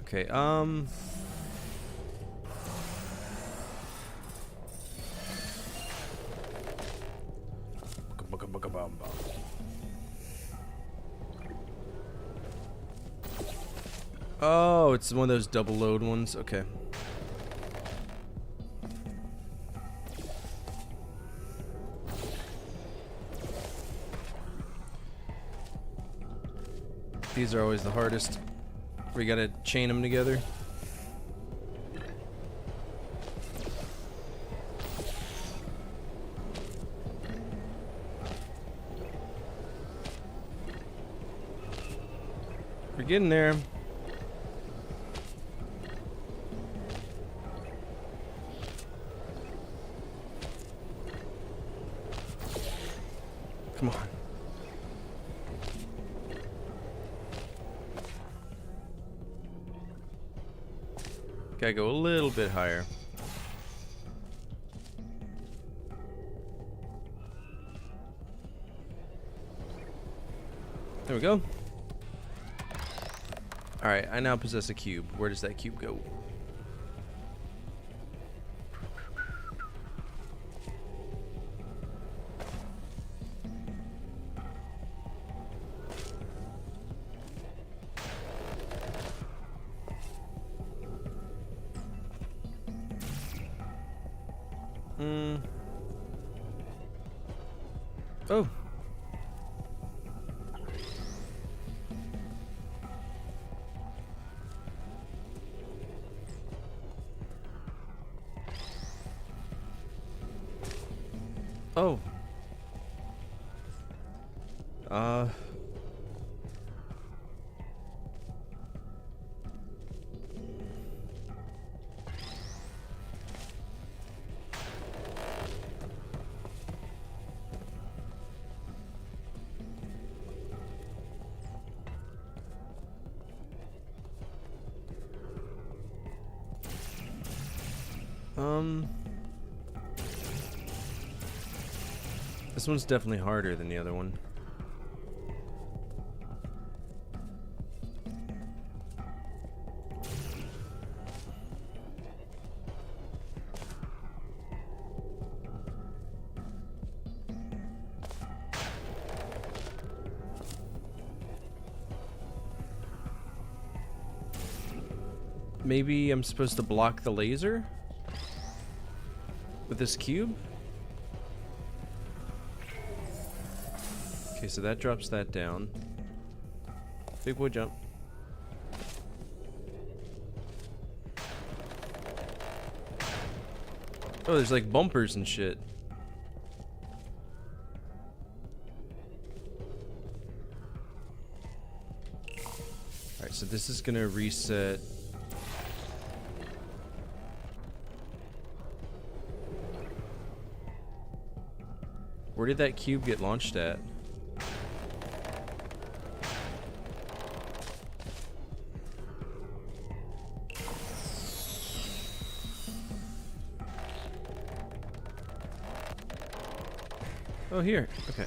Okay, Dumbo. Oh, it's one of those double load ones. Okay. These are always the hardest. We gotta chain them together. We're getting there. Come on. Gotta go a little bit higher. There we go. Alright, I now possess a cube. Where does that cube go? Oh. Oh. This one's definitely harder than the other one. Maybe I'm supposed to block the laser with this cube? Okay, so that drops that down. Big boy jump. Oh, there's like bumpers and shit. Alright, so this is gonna reset. Where did that cube get launched at? Oh, here. Okay.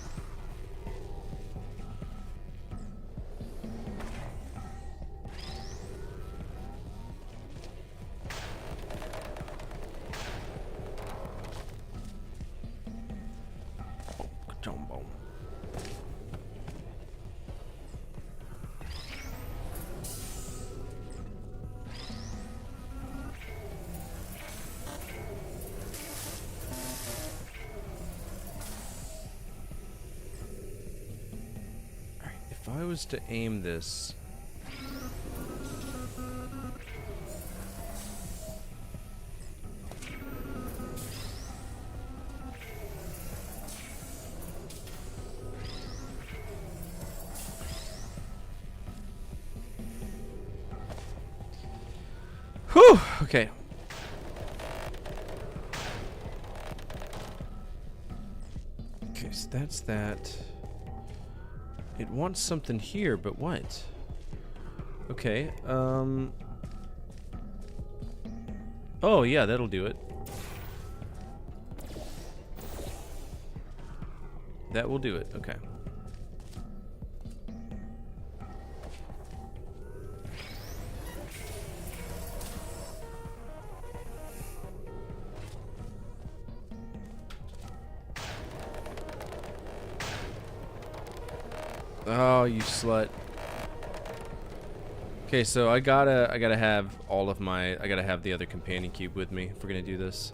Jumbo. If I was to aim this... Whew! Okay. Okay, so that's that. It wants something here, but what? Okay, oh, yeah, that'll do it. That will do it, okay. Oh, you slut. Okay, so I gotta have all of my, I gotta have the other companion cube with me if we're gonna do this.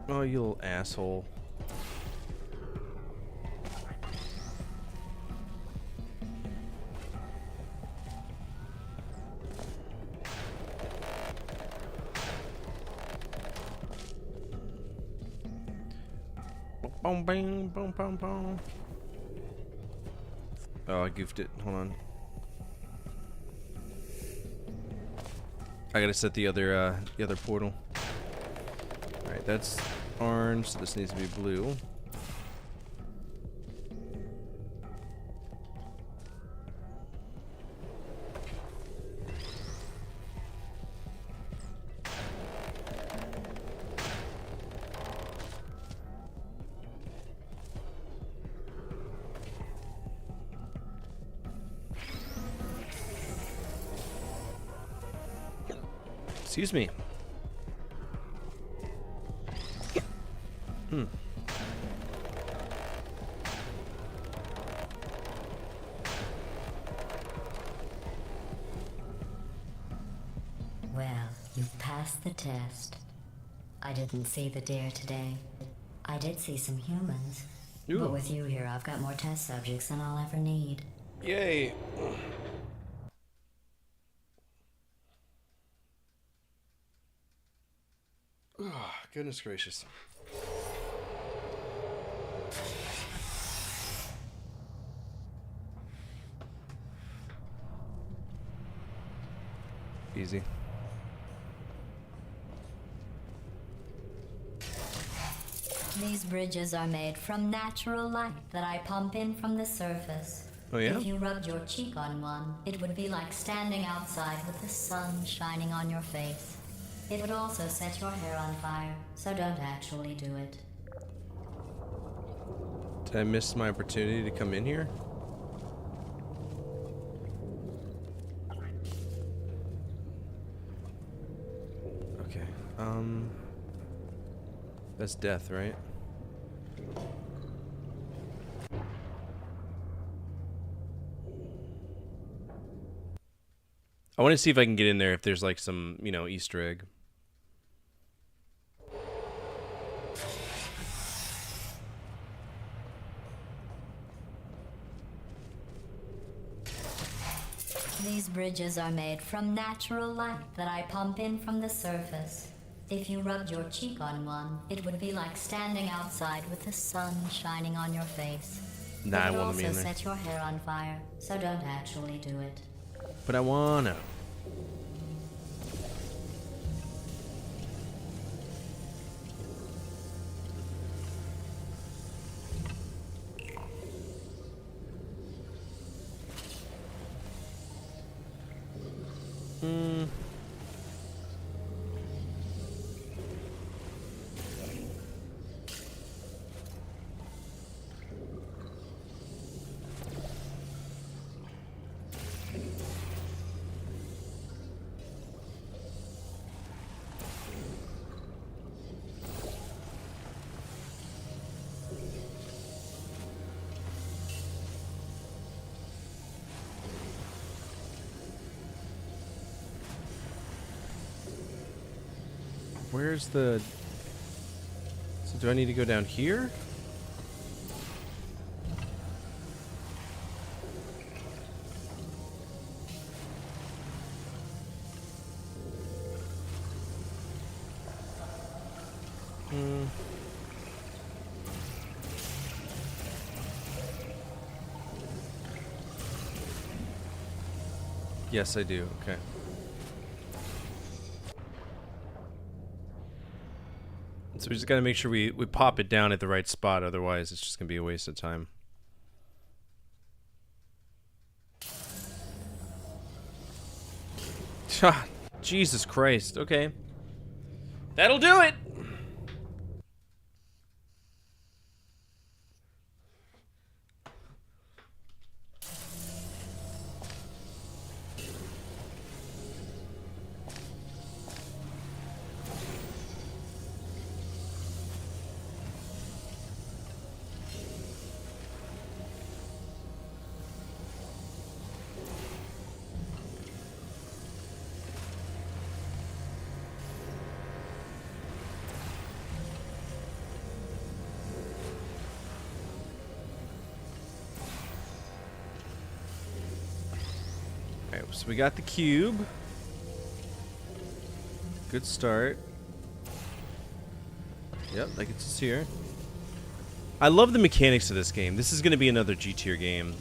Oh, you little asshole. Boom, bang, boom, boom, boom. Oh, I goofed it. Hold on. I gotta set the other portal. Alright, that's orange, so this needs to be blue. Excuse me. Well, you passed the test. I didn't see the deer today. I did see some humans. Ooh. But with you here, I've got more test subjects than I'll ever need. Yay. Oh, goodness gracious. Easy. These bridges are made from natural light that I pump in from the surface. Oh, yeah? If you rubbed your cheek on one, it would be like standing outside with the sun shining on your face. It would also set your hair on fire, so don't actually do it. Did I miss my opportunity to come in here? Okay. That's death, right? I want to see if I can get in there if there's like some, you know, Easter egg. These bridges are made from natural light that I pump in from the surface. If you rubbed your cheek on one, it would be like standing outside with the sun shining on your face. Nah, I It would want to be also in there. set your hair on fire, so don't actually do it. But I wanna. Where's the... So do I need to go down here? Yes, I do. Okay. So we just gotta make sure we pop it down at the right spot, otherwise it's just gonna be a waste of time. Jesus Christ. Okay. That'll do it! Alright, so we got the cube. Good start. Yep, that gets us here. I love the mechanics of this game. This is going to be another G tier game.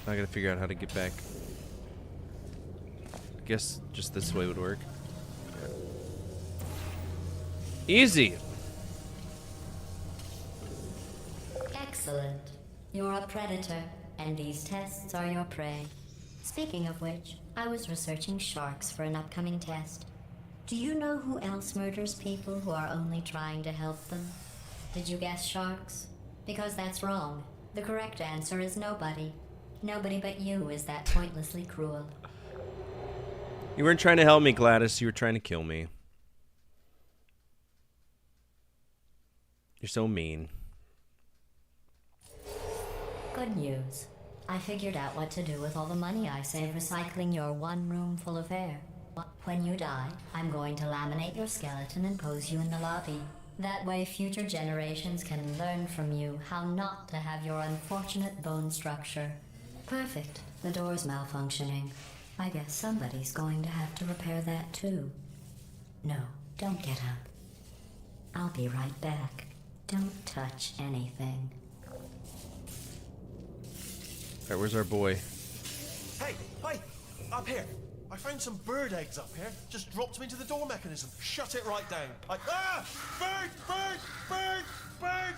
I gotta figure out how to get back. I guess just this way would work. Easy! Excellent. You're a predator, and these tests are your prey. Speaking of which, I was researching sharks for an upcoming test. Do you know who else murders people who are only trying to help them? Did you guess sharks? Because that's wrong. The correct answer is nobody. Nobody but you is that pointlessly cruel. You weren't trying to help me, Gladys. You were trying to kill me. You're so mean. Good news. I figured out what to do with all the money I save recycling your one room full of air. When you die, I'm going to laminate your skeleton and pose you in the lobby. That way future generations can learn from you how not to have your unfortunate bone structure. Perfect. The door's malfunctioning. I guess somebody's going to have to repair that too. No, don't get up. I'll be right back. Don't touch anything. Alright, where's our boy? Hey, hey, up here. I found some bird eggs up here. Just dropped them into the door mechanism. Shut it right down. Bird, bird, bird, bird.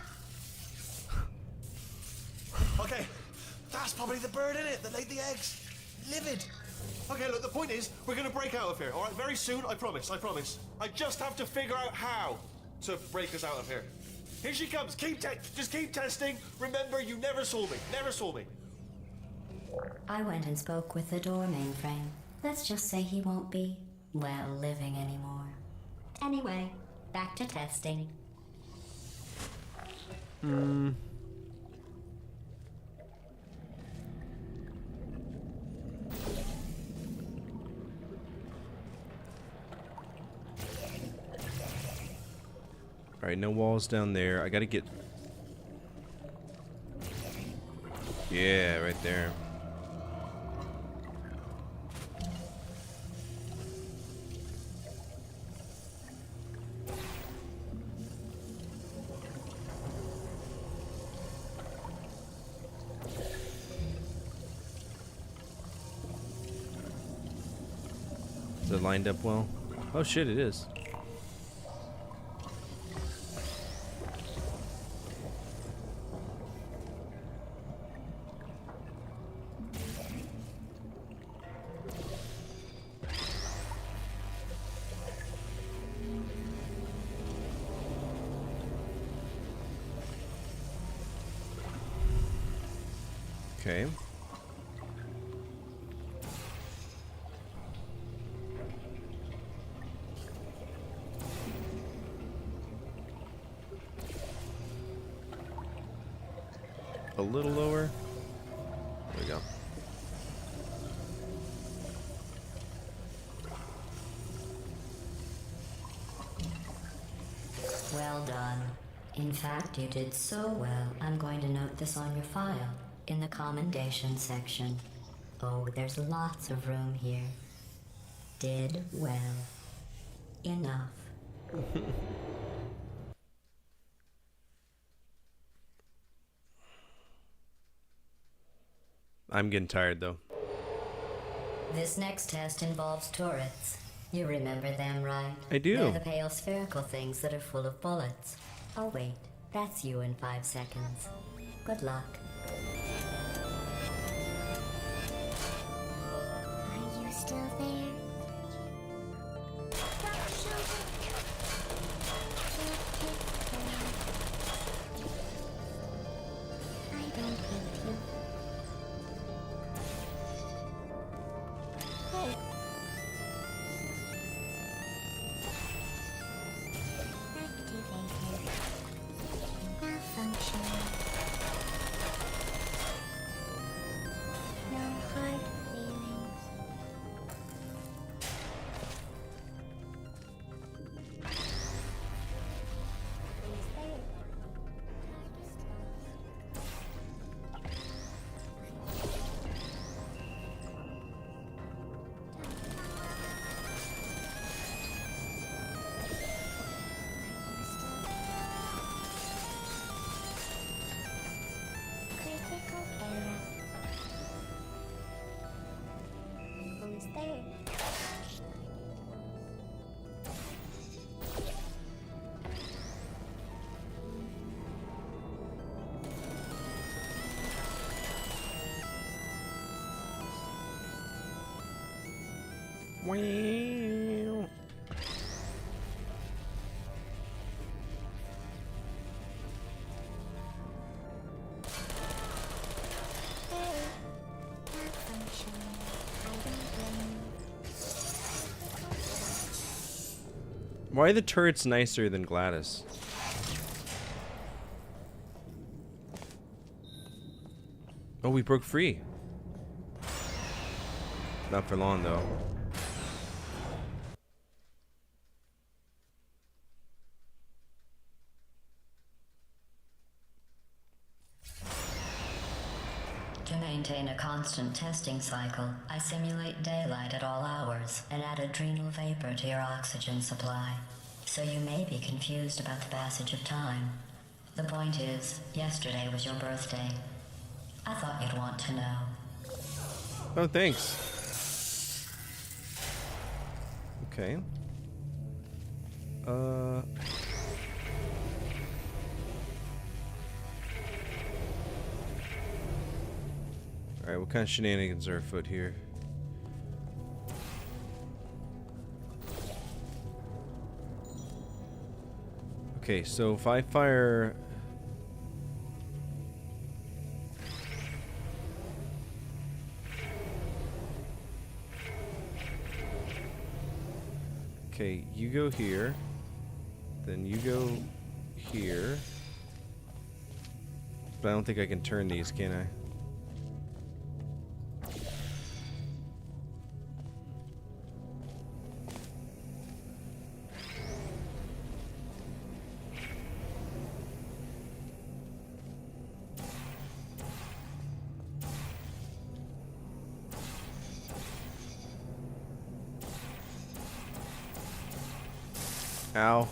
Okay, that's probably the bird in it that laid the eggs. Livid. Okay, look, the point is, we're gonna break out of here, all right? Very soon, I promise, I promise. I just have to figure out how to break us out of here. Here she comes. Just keep testing. Remember, you never saw me. Never saw me. I went and spoke with the door mainframe. Let's just say he won't be, well, living anymore. Anyway, back to testing. Alright, no walls down there. I gotta get... Yeah, right there. Is it lined up well? Oh shit, it is. Okay. A little lower. There we go. Well done. In fact, you did so well, I'm going to note this on your file, in the commendation section. Oh, there's lots of room here. Did well. Enough. I'm getting tired though. This next test involves turrets. You remember them, right? I do. They're the pale spherical things that are full of bullets. Oh wait, that's you in 5 seconds. Good luck. Are you still there? Don't shoot. I don't hate you. Hey. Activated. Malfunction. No hard feelings. Critical error. Who's there? Wow. Malfunction. I don't blame you. Why are the turrets nicer than Gladys? Oh, we broke free. Not for long, though. To maintain a constant testing cycle, I simulate daylight at all hours and add adrenal vapor to your oxygen supply. So you may be confused about the passage of time. The point is, yesterday was your birthday. I thought you'd want to know. Oh, thanks. Okay. Alright, what kind of shenanigans are afoot here? Okay, so if I fire... Okay, you go here. Then you go here. But I don't think I can turn these, can I? Ow.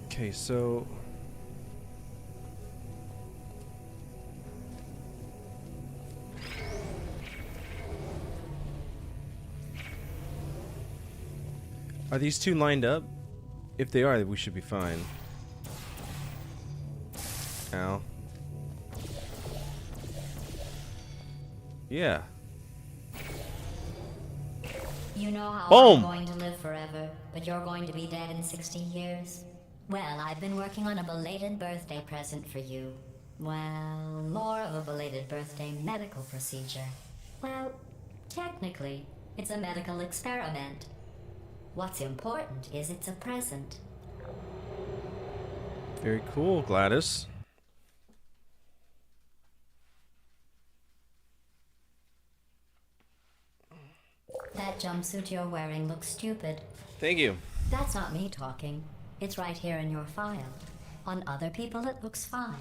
Okay, so are these two lined up? If they are, we should be fine. Ow. Yeah. You know how Boom. I'm going to live forever, but you're going to be dead in 60 years? Well, I've been working on a belated birthday present for you. Well, more of a belated birthday medical procedure. Well, technically, it's a medical experiment. What's important is it's a present. Very cool, Gladys. That jumpsuit you're wearing looks stupid. Thank you. That's not me talking. It's right here in your file. On other people it looks fine.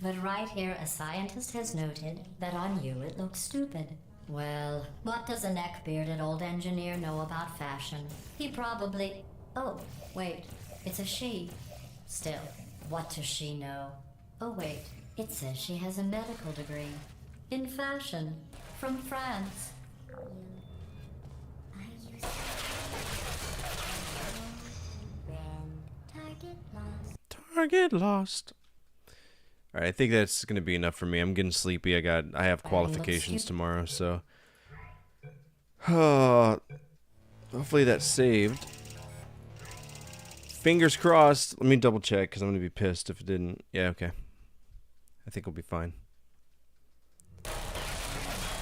But right here a scientist has noted that on you it looks stupid. Well, what does a neck-bearded old engineer know about fashion? He probably... Oh, wait. It's a she. Still, what does she know? Oh, wait. It says she has a medical degree. In fashion. From France. I used target lost. Target lost. All right, I think that's gonna be enough for me. I'm getting sleepy. I have qualifications tomorrow, so. Hopefully that's saved. Fingers crossed. Let me double check because I'm gonna be pissed if it didn't. Yeah, okay. I think we'll be fine.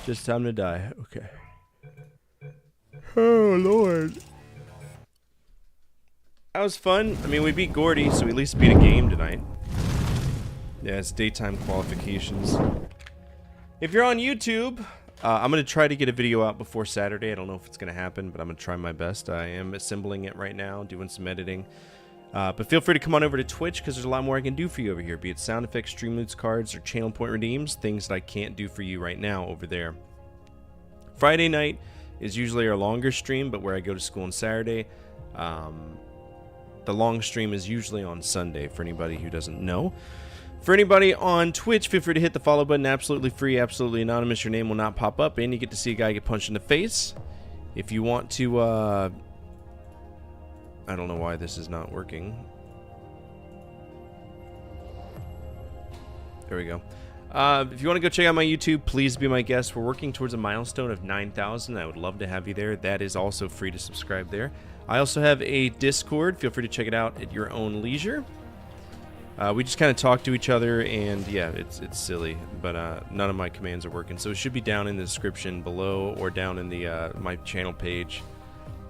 Just time to die. Okay. Oh Lord. That was fun. I mean, we beat Gordy, so we at least beat a game tonight. Yeah, it's daytime qualifications. If you're on YouTube, I'm going to try to get a video out before Saturday. I don't know if it's going to happen, but I'm going to try my best. I am assembling it right now, doing some editing. But feel free to come on over to Twitch, because there's a lot more I can do for you over here, be it sound effects, stream loots, cards, or channel point redeems, things that I can't do for you right now over there. Friday night is usually our longer stream, but where I go to school on Saturday, the long stream is usually on Sunday, for anybody who doesn't know. For anybody on Twitch, feel free to hit the follow button. Absolutely free, absolutely anonymous. Your name will not pop up, and you get to see a guy get punched in the face. If you want to, I don't know why this is not working. There we go. If you want to go check out my YouTube, please be my guest. We're working towards a milestone of 9,000. I would love to have you there. That is also free to subscribe there. I also have a Discord. Feel free to check it out at your own leisure. We just kind of talk to each other, and yeah, it's silly, but none of my commands are working. So it should be down in the description below or down in the my channel page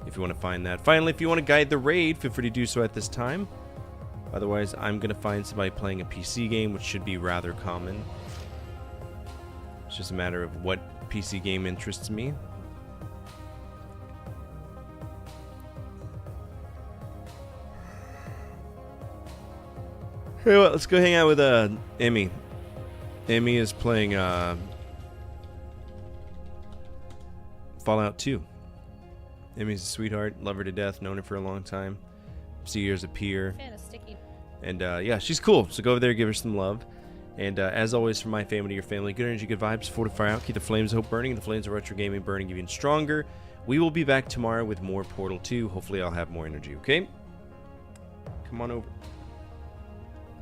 if you want to find that. Finally, if you want to guide the raid, feel free to do so at this time. Otherwise, I'm going to find somebody playing a PC game, which should be rather common. It's just a matter of what PC game interests me. Hey, well, let's go hang out with Emmy. Emmy is playing Fallout 2. Emmy's a sweetheart, love her to death, known her for a long time. See her as a peer. Fan of sticky. And yeah, she's cool. So go over there, give her some love. And as always, from my family to your family, good energy, good vibes, fortify out, keep the flames of hope burning, and the flames of retro gaming burning even stronger. We will be back tomorrow with more Portal 2. Hopefully I'll have more energy, okay? Come on over.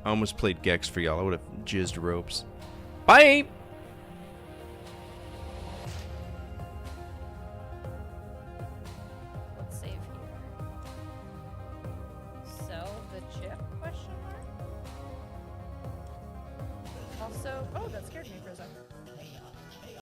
I almost played Gex for y'all. I would have jizzed ropes. Bye! Let's save here. Sell the chip? Question mark. Also, oh, that scared me for a second.